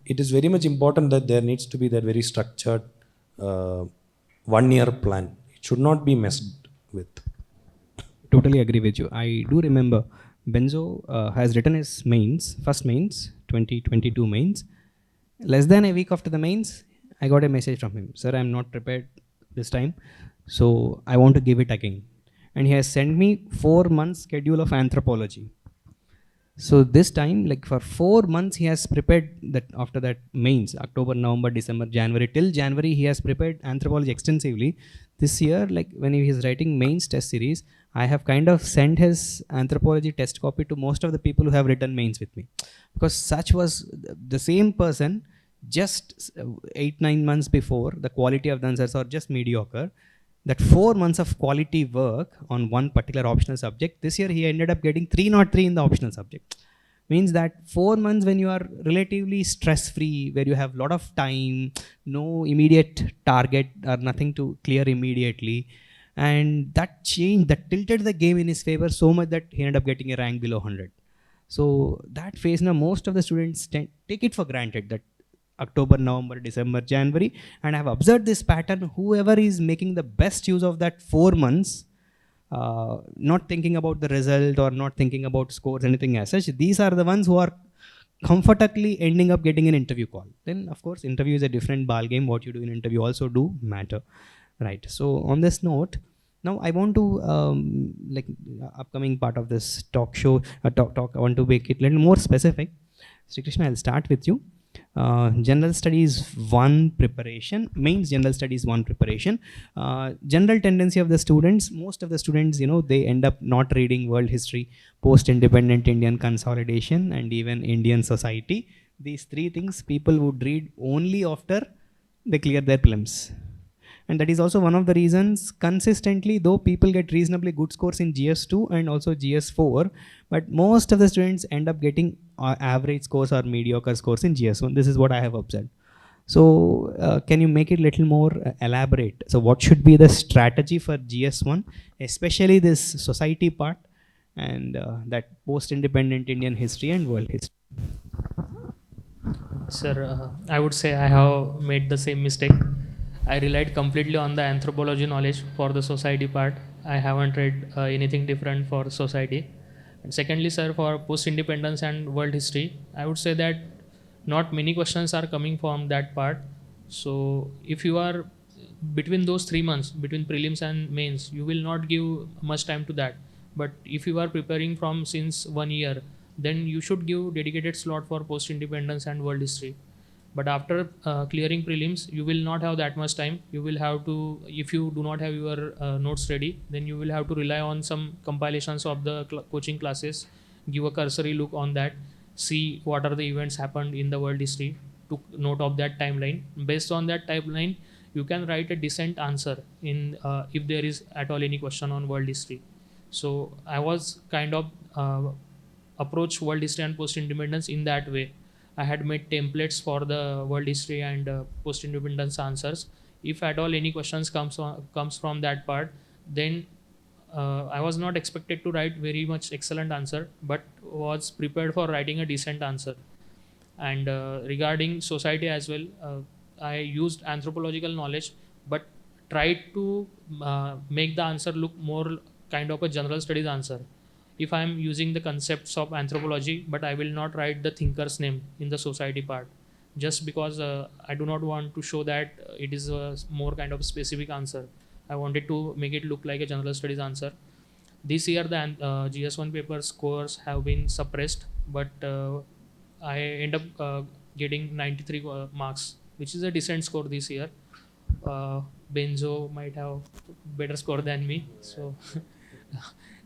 it is very much important that there needs to be that very structured 1 year plan. It should not be messed with. Totally agree with you. I do remember Benjo has written his mains, first mains, 2022 mains. Less than a week after the mains, I got a message from him. Sir, I'm not prepared this time, so I want to give it again. And he has sent me 4 months schedule of anthropology. So this time, like for 4 months, he has prepared that after that mains, October, November, December, January, till January, he has prepared anthropology extensively. This year, like when he is writing mains test series, I have kind of sent his anthropology test copy to most of the people who have written mains with me. Because such was the same person, just 8-9 months before, the quality of the answers are just mediocre. That 4 months of quality work on one particular optional subject, this year he ended up getting 303 in the optional subject. Means that 4 months when you are relatively stress free, where you have a lot of time, no immediate target or nothing to clear immediately, And that changed, that tilted the game in his favor so much that he ended up getting a rank below 100. So that phase, now most of the students take it for granted that October, November, December, January, and I have observed this pattern. Whoever is making the best use of that 4 months, not thinking about the result or not thinking about scores, anything as such, these are the ones who are comfortably ending up getting an interview call. Then, of course, interview is a different ball game. What you do in interview also do matter, right? So, on this note, now I want to upcoming part of this talk show talk. I want to make it a little more specific. Sri Krishna, I'll start with you. General studies 1 preparation, mains general studies 1 preparation. General tendency of the students, most of the students, they end up not reading world history, post-independent Indian consolidation, and even Indian society. These 3 things people would read only after they clear their prelims. And that is also one of the reasons consistently, though people get reasonably good scores in GS2 and also GS4, but most of the students end up getting average scores or mediocre scores in GS1. This is what I have observed. So can you make it a little more elaborate? So what should be the strategy for GS1, especially this society part and that post-independent Indian history and world history? Sir, I would say I have made the same mistake. I relied completely on the anthropology knowledge for the society part. I haven't read anything different for society. And secondly, sir, for post-independence and world history, I would say that not many questions are coming from that part. So if you are between those 3 months, between prelims and mains, you will not give much time to that. But if you are preparing from since 1 year, then you should give dedicated slot for post-independence and world history. But after clearing prelims, you will not have that much time. You will have to, if you do not have your notes ready, then you will have to rely on some compilations of the coaching classes, give a cursory look on that, see what are the events happened in the world history, took note of that timeline. Based on that timeline, you can write a decent answer in if there is at all any question on world history. So I was kind of approach world history and post-independence in that way. I had made templates for the world history and post-independence answers. If at all any questions comes from that part, then I was not expected to write very much excellent answer, but was prepared for writing a decent answer. And regarding society as well, I used anthropological knowledge, but tried to make the answer look more kind of a general studies answer. If I am using the concepts of anthropology, but I will not write the thinker's name in the society part, just because I do not want to show that it is a more kind of specific answer. I wanted to make it look like a general studies answer. This year the GS1 paper scores have been suppressed, but I end up getting 93 marks, which is a decent score this year. Benjo might have better score than me, so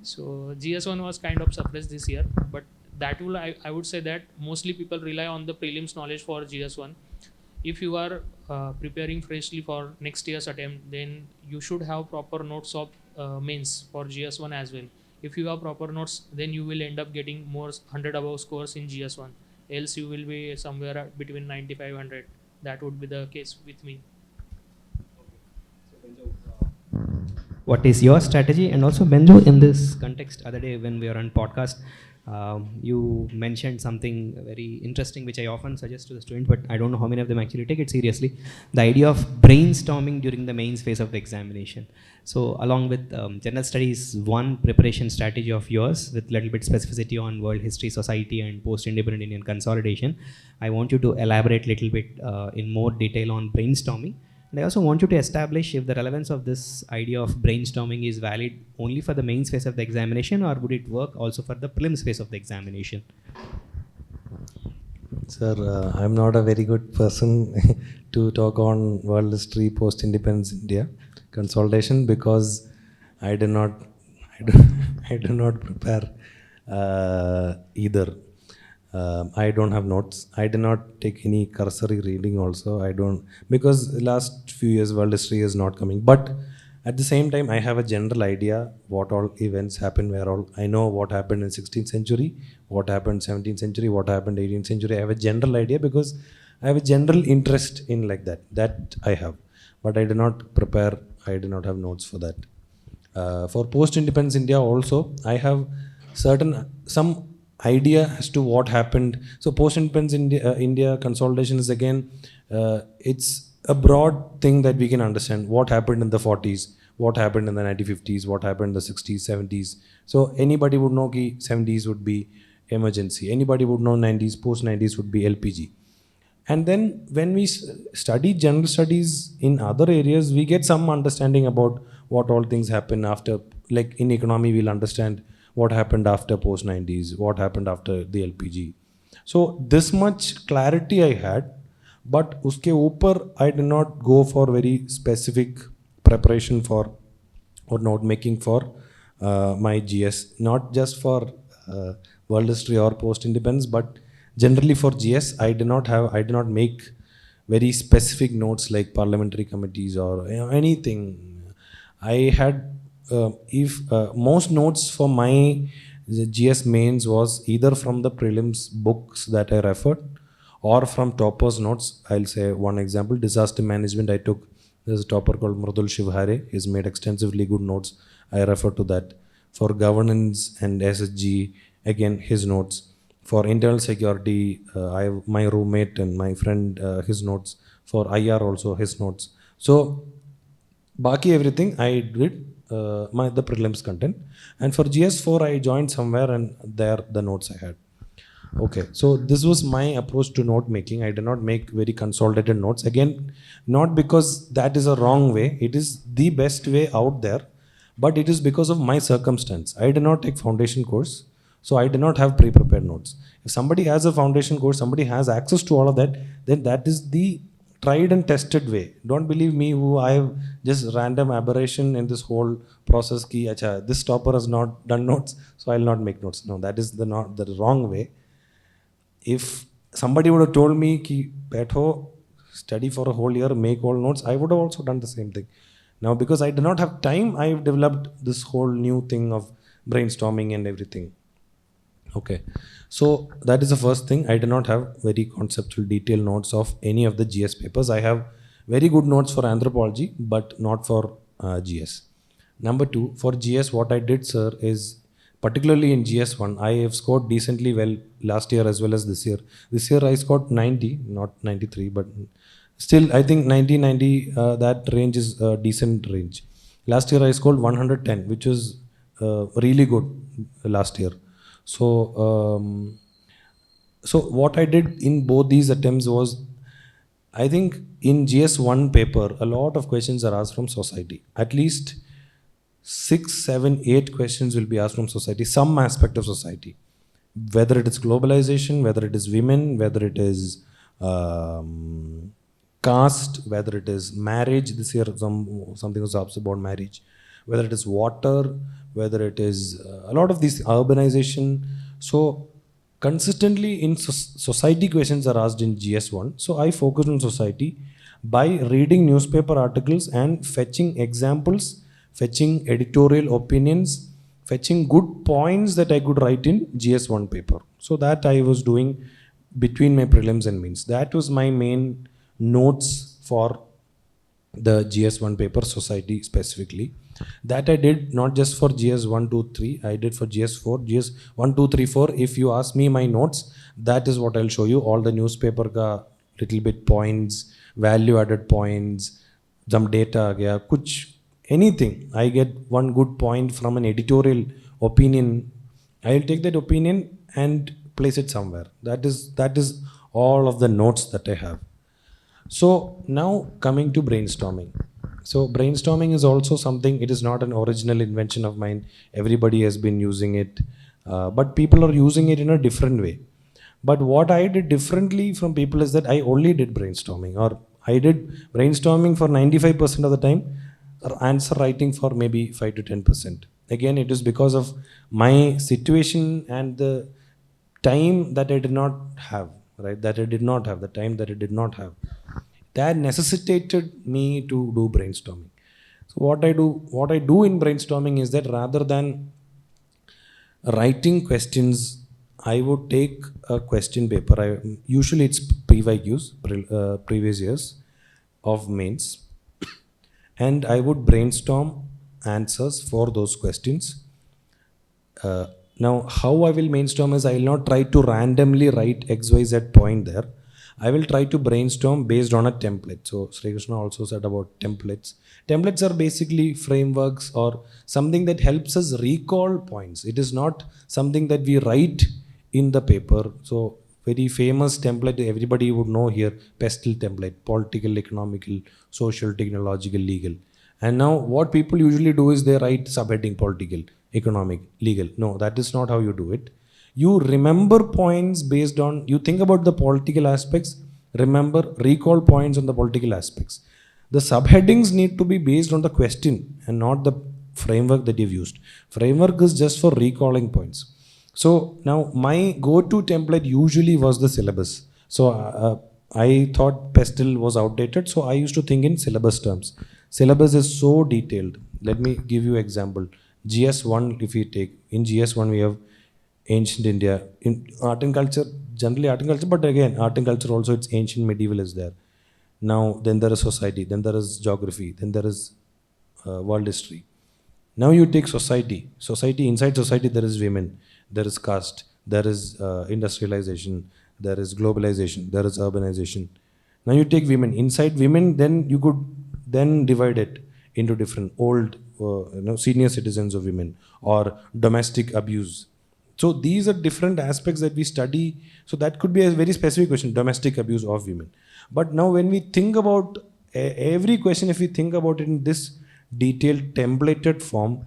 so GS1 was kind of suppressed this year, but that will I would say that mostly people rely on the prelims knowledge for GS1. If you are preparing freshly for next year's attempt, then you should have proper notes of mains for GS1 as well. If you have proper notes, then you will end up getting more 100 above scores in GS1. Else you will be somewhere between 95 100. That would be the case with me. What is your strategy? And also, Benjo, in this context, other day when we were on podcast, you mentioned something very interesting, which I often suggest to the students, but I don't know how many of them actually take it seriously. The idea of brainstorming during the mains phase of the examination. So, along with general studies, 1 preparation strategy of yours with little bit specificity on world history, society, and post-independent Indian consolidation, I want you to elaborate little bit in more detail on brainstorming. And I also want you to establish if the relevance of this idea of brainstorming is valid only for the mains phase of the examination, or would it work also for the prelims phase of the examination? Sir, I'm not a very good person to talk on world history, post-independence India consolidation, because I do not prepare either. I don't have notes. I did not take any cursory reading also. I don't, because last few years world history is not coming. But at the same time, I have a general idea what all events happen, where all, I know what happened in 16th century, what happened 17th century, what happened 18th century. I have a general idea because I have a general interest in like that. That I have. But I did not prepare, I did not have notes for that. For post-independence India also, I have some idea as to what happened. So post-independence India consolidation is again, it's a broad thing that we can understand. What happened in the 40s, what happened in the 1950s, what happened in the 60s, 70s. So anybody would know ki 70s would be emergency. Anybody would know 90s, post 90s would be LPG. And then when we study general studies in other areas, we get some understanding about what all things happen after, like in economy, we'll understand what happened after post 90s, what happened after the LPG. So this much clarity I had, but uske upar I did not go for very specific preparation for or note making for my GS, not just for world history or post independence, but generally for GS. I did not make very specific notes like parliamentary committees or anything. I had if most notes for my GS mains was either from the prelims books that I referred or from toppers notes. I'll say one example: disaster management. I took, there's a topper called Mridul Shivhare. He's made extensively good notes. I refer to that. For governance and SSG, again his notes. For internal security, I have my roommate and my friend, his notes. For IR also his notes. So Baki everything I did the prelims content, and for GS4 I joined somewhere and there the notes I had. Okay, so this was my approach to note making. I did not make very consolidated notes. Again, not because that is a wrong way, it is the best way out there, but it is because of my circumstance. I did not take foundation course, so I did not have pre-prepared notes. If somebody has a foundation course, somebody has access to all of that, then that is the tried and tested way. Don't believe me who I have just random aberration in this whole process ki, acha, this topper has not done notes, so I'll not make notes. No, that is the wrong way. If somebody would have told me ki baitho, study for a whole year, make all notes, I would have also done the same thing. Now because I did not have time, I have developed this whole new thing of brainstorming and everything. Okay, so that is the first thing. I do not have very conceptual detailed notes of any of the GS papers. I have very good notes for anthropology, but not for GS. Number two, for GS, what I did, sir, is particularly in GS1, I have scored decently well last year as well as this year. This year I scored 90, not 93, but still I think 90, 90, that range is a decent range. Last year I scored 110, which was really good last year. So what I did in both these attempts was, I think in GS1 paper, a lot of questions are asked from society. At least 6, 7, 8 questions will be asked from society, some aspect of society. Whether it is globalization, whether it is women, whether it is caste, whether it is marriage. This year something was asked about marriage. Whether it is water, whether it is a lot of these urbanization. So consistently in society questions are asked in GS1. So I focused on society by reading newspaper articles and fetching examples, fetching editorial opinions, fetching good points that I could write in GS1 paper. So that I was doing between my prelims and mains. That was my main notes for the GS1 paper, society specifically. That I did not just for GS1, 2, 3, I did for GS4, GS1, 2, 3, 4. If you ask me my notes, that is what I'll show you. All the newspaper ka little bit points, value added points, some data, kuch, anything. I get one good point from an editorial opinion. I'll take that opinion and place it somewhere. That is all of the notes that I have. So now coming to brainstorming. So brainstorming is also something, it is not an original invention of mine. Everybody has been using it, but people are using it in a different way. But what I did differently from people is that I only did brainstorming, or I did brainstorming for 95% of the time, or answer writing for maybe 5 to 10%. Again, it is because of my situation and the time that I did not have, right? That I did not have, the time that I did not have. That necessitated me to do brainstorming. So what I do in brainstorming is that rather than writing questions, I would take a question paper. Usually it's PYQs, previous years of mains, and I would brainstorm answers for those questions. Now, how I will brainstorm is I will not try to randomly write XYZ point there. I will try to brainstorm based on a template. So, Sri Krishna also said about templates. Templates are basically frameworks or something that helps us recall points. It is not something that we write in the paper. So, very famous template everybody would know here, pestle template: political, economical, social, technological, legal. And now what people usually do is they write subheading: political, economic, legal. No, that is not how you do it. You remember points based on, you think about the political aspects, remember, recall points on the political aspects. The subheadings need to be based on the question and not the framework that you've used. Framework is just for recalling points. So now my go-to template usually was the syllabus. So I thought pestle was outdated, so I used to think in syllabus terms. Syllabus is so detailed. Let me give you example. GS1, if we take, in GS1 we have ancient India, in art and culture, generally art and culture, but again, art and culture also, it's ancient medieval is there. Now, then there is society, then there is geography, then there is world history. Now you take society. Society, inside society there is women, there is caste, there is industrialization, there is globalization, there is urbanization. Now you take women. Inside women, then you could then divide it into different old, senior citizens of women or domestic abuse. So these are different aspects that we study. So that could be a very specific question: domestic abuse of women. But now when we think about every question, if we think about it in this detailed templated form,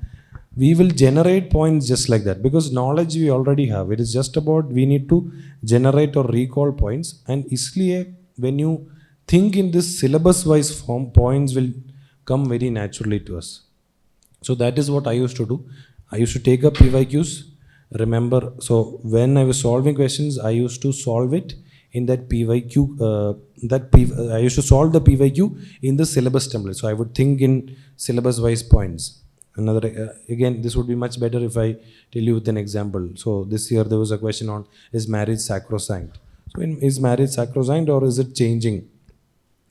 we will generate points just like that, because knowledge we already have. It is just about we need to generate or recall points. And isliye, when you think in this syllabus wise form, points will come very naturally to us. So that is what I used to do. I used to take up PYQs. Remember, so when I was solving questions, I used to solve it in that PYQ. I used to solve the PYQ in the syllabus template. So I would think in syllabus-wise points. Another again, this would be much better if I tell you with an example. So this year there was a question on: is marriage sacrosanct? So is marriage sacrosanct or is it changing?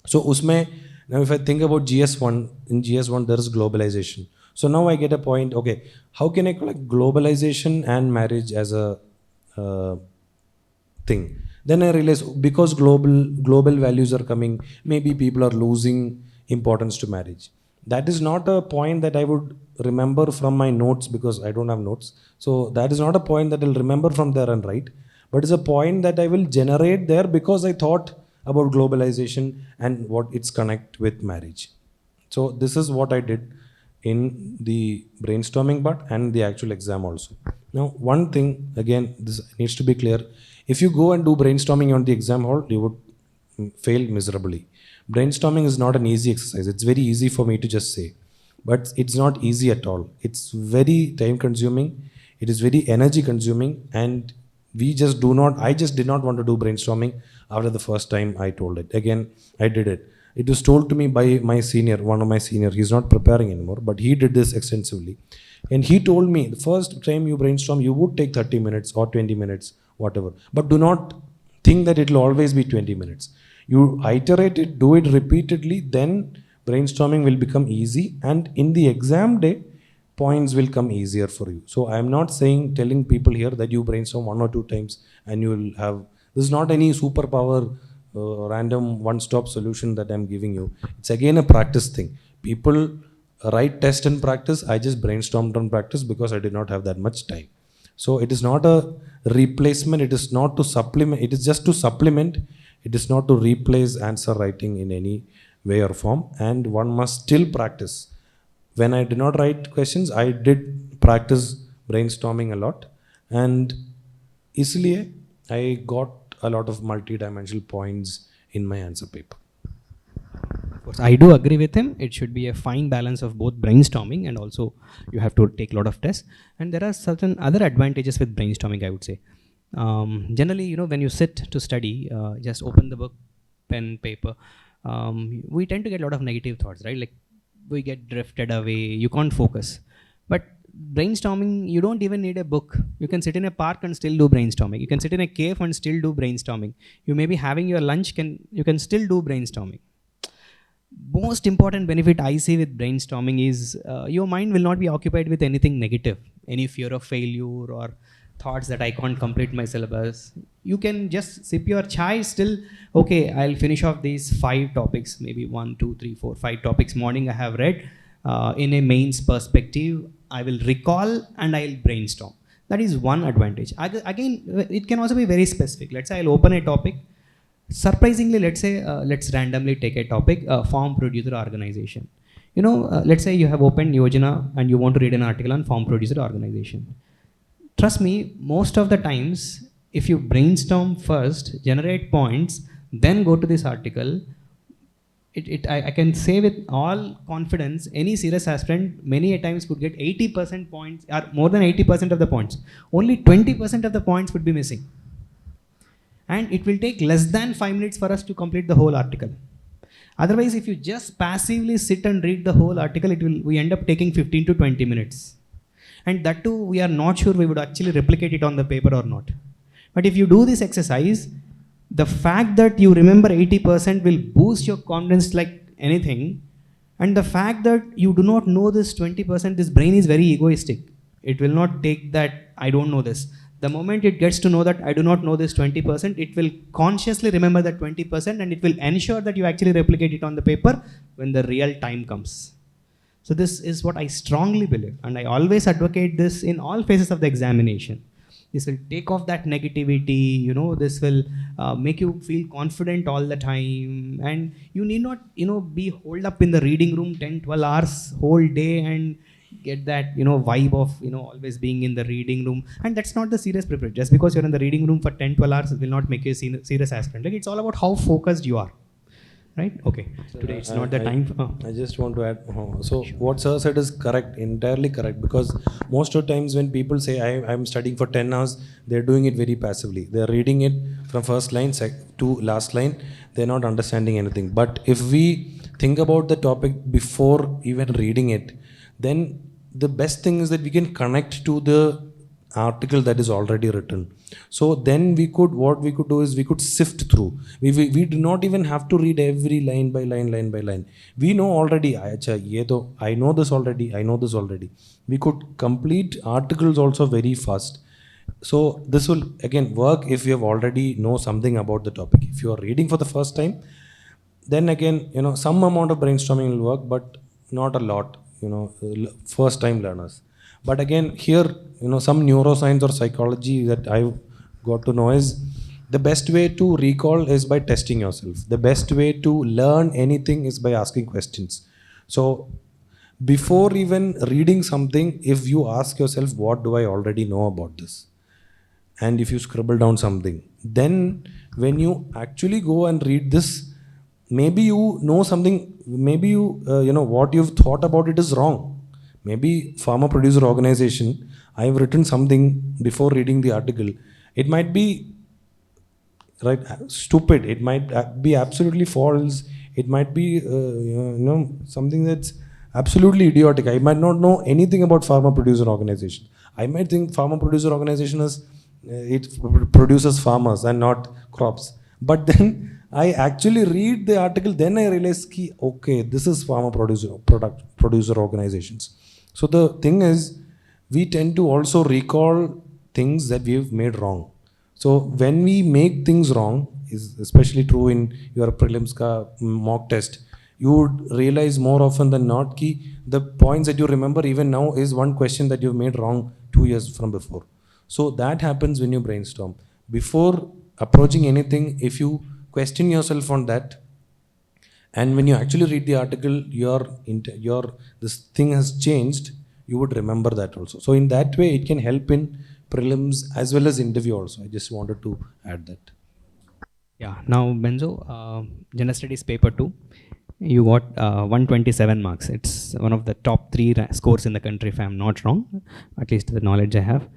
So usme, now if I think about GS1, in GS1 there is globalization. So now I get a point, okay, how can I collect globalization and marriage as a thing? Then I realize, because global values are coming, maybe people are losing importance to marriage. That is not a point that I would remember from my notes, because I don't have notes. So that is not a point that I'll remember from there and write, but it's a point that I will generate there because I thought about globalization and what its connect with marriage. So this is what I did in the brainstorming part and the actual exam also. Now, one thing, again, this needs to be clear. If you go and do brainstorming on the exam hall, you would fail miserably. Brainstorming is not an easy exercise. It's very easy for me to just say, but it's not easy at all. It's very time consuming. It is very energy consuming, and I just did not want to do brainstorming after the first time I told it. Again, I did it. It was told to me by my senior, one of my senior. He's not preparing anymore, but he did this extensively. And he told me, the first time you brainstorm, you would take 30 minutes or 20 minutes, whatever. But do not think that it will always be 20 minutes. You iterate it, do it repeatedly, then brainstorming will become easy. And in the exam day, points will come easier for you. So I am not telling people here that you brainstorm 1 or 2 times and you will have, this is not any superpower, random one-stop solution that I'm giving you. It's again a practice thing. People write test and practice. I just brainstormed on practice because I did not have that much time. So it is not a replacement. It is not to supplement. It is just to supplement. It is not to replace answer writing in any way or form. And one must still practice. When I did not write questions, I did practice brainstorming a lot. And isliye, I got a lot of multi-dimensional points in my answer paper. Of course, I do agree with him. It should be a fine balance of both brainstorming and also you have to take a lot of tests. And there are certain other advantages with brainstorming, I would say. Generally, when you sit to study, just open the book, pen, paper, we tend to get a lot of negative thoughts, right? Like we get drifted away, you can't focus. But brainstorming, you don't even need a book. You can sit in a park and still do brainstorming. You can sit in a cave and still do brainstorming. You may be having your lunch, you can still do brainstorming. Most important benefit I see with brainstorming is your mind will not be occupied with anything negative, any fear of failure or thoughts that I can't complete my syllabus. You can just sip your chai still. Okay, I'll finish off these 5 topics, maybe 1, 2, 3, 4, 5 topics morning I have read in a mains perspective. I will recall and I'll brainstorm. That is one advantage. Again, it can also be very specific. Let's say I'll open a topic. Surprisingly, let's say, let's randomly take a topic, farm producer organization. Let's say you have opened Yojana and you want to read an article on farm producer organization. Trust me, most of the times, if you brainstorm first, generate points, then go to this article, I can say with all confidence, any serious aspirant many a times could get 80% points, or more than 80% of the points. Only 20% of the points would be missing. And it will take less than 5 minutes for us to complete the whole article. Otherwise, if you just passively sit and read the whole article, we end up taking 15 to 20 minutes. And that too, we are not sure we would actually replicate it on the paper or not. But if you do this exercise, the fact that you remember 80% will boost your confidence like anything. And the fact that you do not know this 20%, this brain is very egoistic. It will not take that, I don't know this. The moment it gets to know that I do not know this 20%, it will consciously remember that 20% and it will ensure that you actually replicate it on the paper when the real time comes. So this is what I strongly believe, and I always advocate this in all phases of the examination. This will take off that negativity, this will make you feel confident all the time, and you need not, be holed up in the reading room 10, 12 hours whole day and get that, vibe of, always being in the reading room. And that's not the serious preparation. Just because you're in the reading room for 10, 12 hours, it will not make you a serious aspirant. Like, it's all about how focused you are. Right? Okay. Today it's not the time. I just want to add. So what sir said is correct, entirely correct. Because most of the times when people say I'm studying for 10 hours, they're doing it very passively. They're reading it from first line to last line. They're not understanding anything. But if we think about the topic before even reading it, then the best thing is that we can connect to the article that is already written. So then what we could do is we could sift through. We do not even have to read every line by line. We know already, I know this already. We could complete articles also very fast. So this will again work if you have already know something about the topic. If you are reading for the first time, then again, some amount of brainstorming will work, but not a lot, first time learners. But again, here, some neuroscience or psychology that I've got to know is the best way to recall is by testing yourself. The best way to learn anything is by asking questions. So before even reading something, if you ask yourself, what do I already know about this? And if you scribble down something, then when you actually go and read this, maybe you know something, maybe what you've thought about it is wrong. Maybe farmer producer organization, I've written something before reading the article. It might be stupid. It might be absolutely false. It might be something that's absolutely idiotic. I might not know anything about farmer producer organization. I might think farmer producer organization is it produces farmers and not crops. But then I actually read the article. Then I realize, okay, this is farmer producer organizations. So the thing is, we tend to also recall things that we've made wrong. So when we make things wrong, is especially true in your prelims mock test, you would realize more often than not the points that you remember even now is one question that you've made wrong 2 years from before. So that happens when you brainstorm. Before approaching anything, if you question yourself on that, and when you actually read the article, this thing has changed, you would remember that also. So in that way, it can help in prelims as well as interview also. I just wanted to add that. Yeah. Now, Benjo, General Studies paper 2, you got 127 marks. It's one of the top 3 scores in the country, if I'm not wrong, at least the knowledge I have.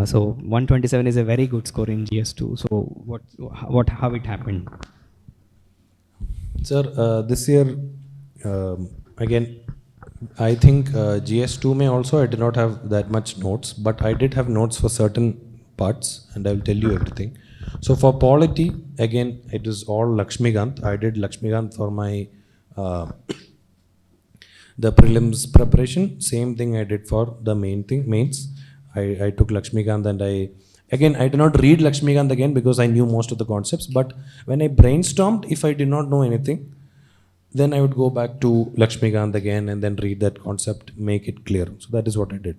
So 127 is a very good score in GS2. So how it happened? Sir, this year, again, I think GS2 may also, I did not have that much notes, but I did have notes for certain parts, and I will tell you everything. So for polity, again, it is all Lakshmikant. I did Lakshmikant for my uh, the prelims preparation. Same thing I did for the mains. I took Lakshmikant, and I did not read Lakshmikant again because I knew most of the concepts. But when I brainstormed, if I did not know anything, then I would go back to Lakshmikant again and then read that concept, make it clear. So that is what I did.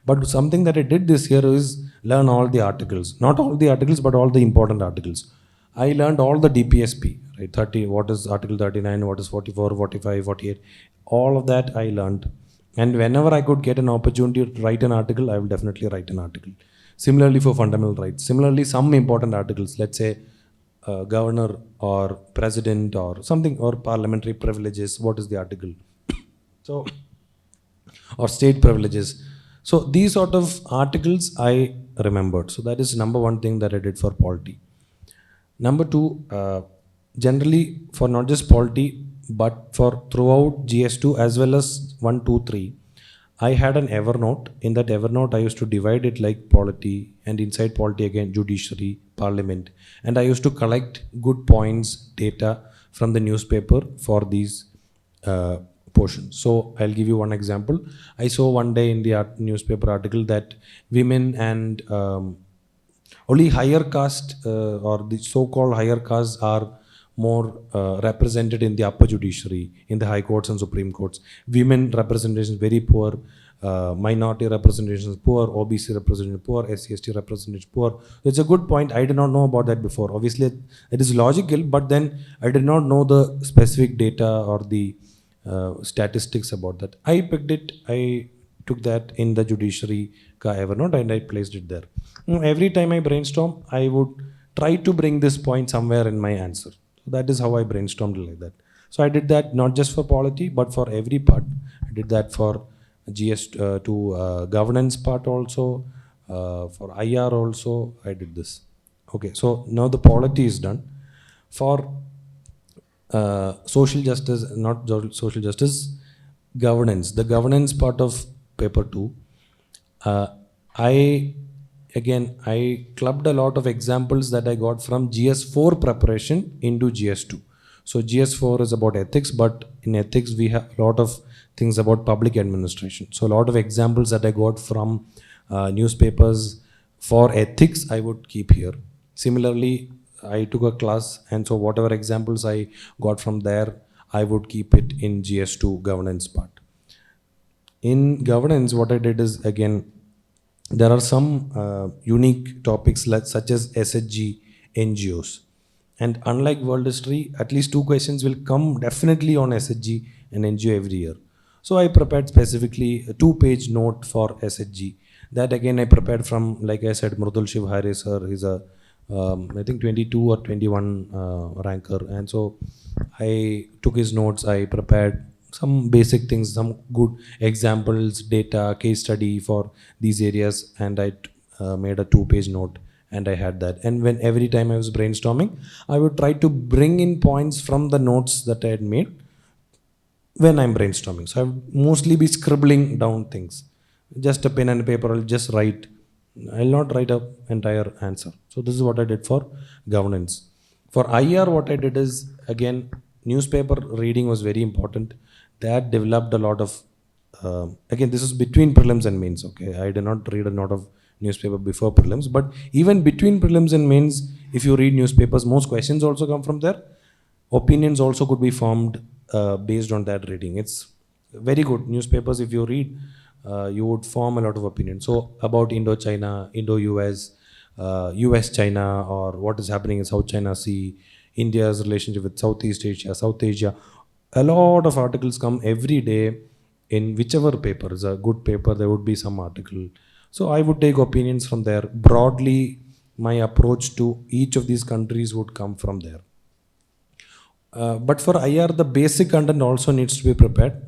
But something that I did this year is learn all the articles. Not all the articles, but all the important articles. I learned all the DPSP, right? 30, what is Article 39, what is 44, 45, 48. All of that I learned. And whenever I could get an opportunity to write an article, I will definitely write an article. Similarly for fundamental rights. Similarly, some important articles, let's say governor or president or something, or parliamentary privileges, what is the article? So, or state privileges. So these sort of articles I remembered. So that is number one thing that I did for polity. Number two, generally for not just polity, but for throughout GS2 as well as 1, 2, 3, I had an Evernote. In that Evernote, I used to divide it like polity, and inside polity again, judiciary, parliament. And I used to collect good points, data from the newspaper for these portions. So I'll give you one example. I saw one day in the newspaper article that women and only higher caste or the so-called higher castes are more represented in the upper judiciary, in the high courts and supreme courts. Women representation is very poor, minority representation is poor, OBC representation poor, SC/ST representation poor. It's a good point. I did not know about that before. Obviously, it is logical, but then I did not know the specific data or the statistics about that. I picked it. I took that in the judiciary ka Evernote and I placed it there. Every time I brainstorm, I would try to bring this point somewhere in my answer. So that is how I brainstormed like that. So I did that not just for polity, but for every part. I did that for GS governance part also, for IR also. I did this. Okay, so now the polity is done. For social justice, not social justice, governance. The governance part of paper 2. I clubbed a lot of examples that I got from GS4 preparation into GS2. So GS4 is about ethics, but in ethics we have a lot of things about public administration. So a lot of examples that I got from newspapers for ethics I would keep here. Similarly, I took a class, and so whatever examples I got from there, I would keep it in GS2 governance part. In governance, what I did is, again, there are some unique topics such as SHG, NGOs. And unlike world history, at least 2 questions will come definitely on SHG and NGO every year. So I prepared specifically a 2-page note for SHG. That again I prepared from, like I said, Mrudul Shivhare sir. He's a I think 22 or 21 ranker. And so I took his notes, I prepared some basic things, some good examples, data, case study for these areas, and I made a 2-page note, and I had that. And when every time I was brainstorming, I would try to bring in points from the notes that I had made when I'm brainstorming. So I would mostly be scribbling down things. Just a pen and paper, I'll just write. I'll not write an entire answer. So this is what I did for governance. For IR, what I did is, again, newspaper reading was very important. That developed a lot of, again, this is between prelims and mains, okay? I did not read a lot of newspaper before prelims, but even between prelims and mains, if you read newspapers, most questions also come from there. Opinions also could be formed based on that reading. It's very good. Newspapers, if you read, you would form a lot of opinions. So about Indo-China, Indo-US, US-China, or what is happening in South China Sea, India's relationship with Southeast Asia, South Asia. A lot of articles come every day in whichever paper is a good paper, there would be some article. So I would take opinions from there. Broadly, my approach to each of these countries would come from there. But for IR, the basic content also needs to be prepared.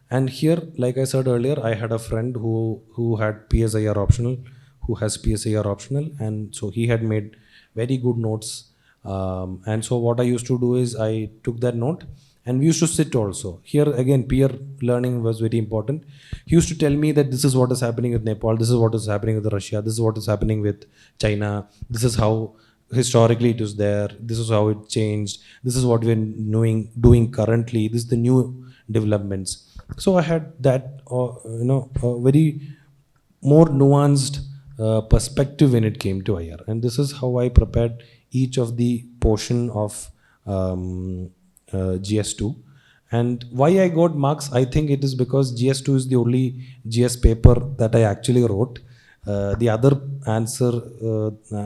And here, like I said earlier, I had a friend who had PSIR optional, who has PSIR optional, and so he had made very good notes. And so what I used to do is I took that note, and we used to sit also. Here again, peer learning was very important. He used to tell me that this is what is happening with Nepal, this is what is happening with Russia, this is what is happening with China, this is how historically it was there, this is how it changed, this is what we're doing currently, this is the new developments. So I had that very more nuanced perspective when it came to IR, and this is how I prepared each of the portion of GS2. And why I got marks, I think it is because GS2 is the only GS paper that I actually wrote. The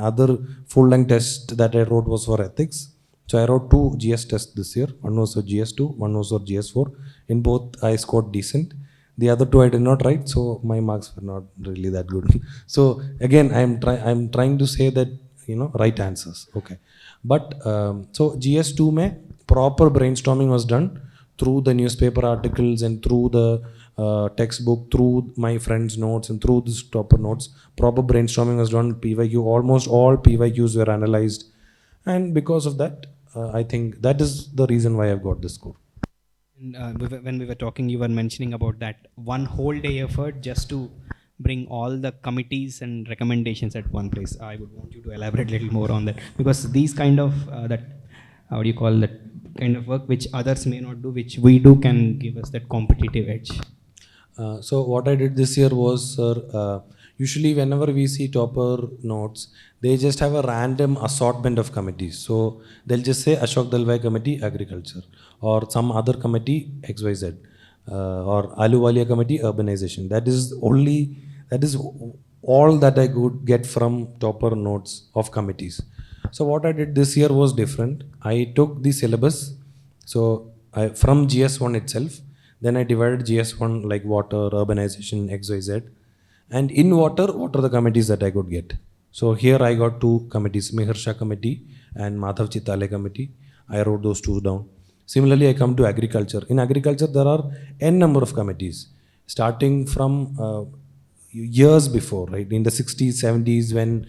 other full-length test that I wrote was for ethics. So I wrote 2 GS tests this year. One was for GS2, one was for GS4. In both, I scored decent. The other 2 I did not write, so my marks were not really that good. So again, I'm trying to say that, right answers. Okay. But so GS2 mein proper brainstorming was done through the newspaper articles and through the textbook, through my friends' notes and through the topper notes. Proper brainstorming was done. PYQ, almost all PYQs were analyzed, and because of that, I think that is the reason why I've got this score. And, when we were talking, you were mentioning about that one whole day effort just to bring all the committees and recommendations at one place. I would want you to elaborate a little more on that, because these kind of that, how do you call that kind of work which others may not do, which we do, can give us that competitive edge. So what I did this year was, sir, usually whenever we see topper notes, they just have a random assortment of committees. So they'll just say Ashok Dalwai Committee Agriculture, or some other committee XYZ, or Ahluwalia Committee Urbanization. That is all that I could get from topper notes of committees. So what I did this year was different. I took the syllabus, so from GS1 itself, then I divided GS1 like water, urbanization, XYZ, and in water, what are the committees that I could get? So here I got 2 committees, Mehersha Committee and Madhav Chitale Committee. I wrote those 2 down. Similarly, I come to agriculture. In agriculture, there are n number of committees, starting from years before, right? In the 60s, 70s, when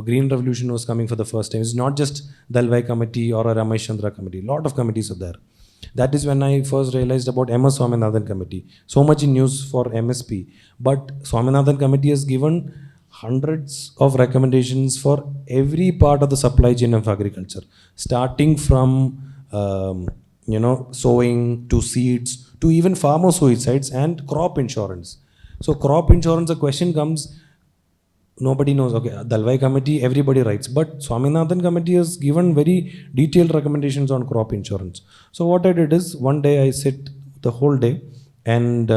Green Revolution was coming for the first time. It's not just Dalwai Committee or a Ramesh Chandra Committee. A lot of committees are there. That is when I first realized about MS Swaminathan Committee. So much in news for MSP. But Swaminathan Committee has given hundreds of recommendations for every part of the supply chain of agriculture, starting from sowing to seeds to even farmer suicides and crop insurance. So crop insurance, the question comes, nobody knows. Okay, Dalwai Committee, everybody writes, but Swaminathan Committee has given very detailed recommendations on crop insurance. So what I did is, one day I sit the whole day, and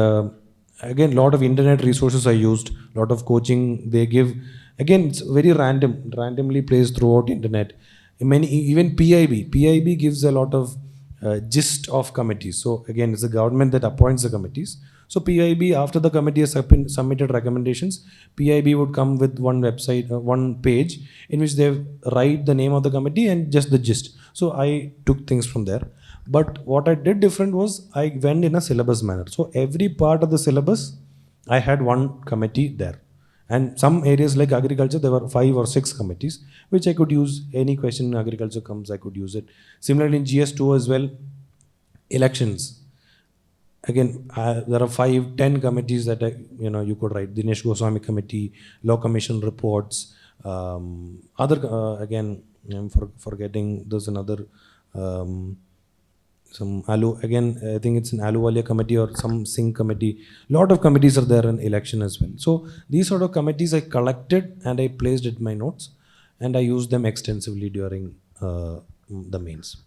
again, lot of internet resources I used, lot of coaching they give. Again, it's very randomly placed throughout internet. Even PIB gives a lot of gist of committees. So again, it's the government that appoints the committees. So PIB, after the committee has submitted recommendations, PIB would come with one website, one page in which they write the name of the committee and just the gist. So I took things from there. But what I did different was, I went in a syllabus manner. So every part of the syllabus, I had one committee there. And some areas like agriculture, there were 5 or 6 committees, which I could use. Any question in agriculture comes, I could use it. Similarly in GS2 as well, elections. Again, there are 5, 10 committees that you could write. Dinesh Goswami Committee, Law Commission reports, again, I'm forgetting. There's another some again, I think it's an Ahluwalia Committee or some Singh Committee. Lot of committees are there in election as well. So these sort of committees I collected and I placed it in my notes, and I used them extensively during the mains.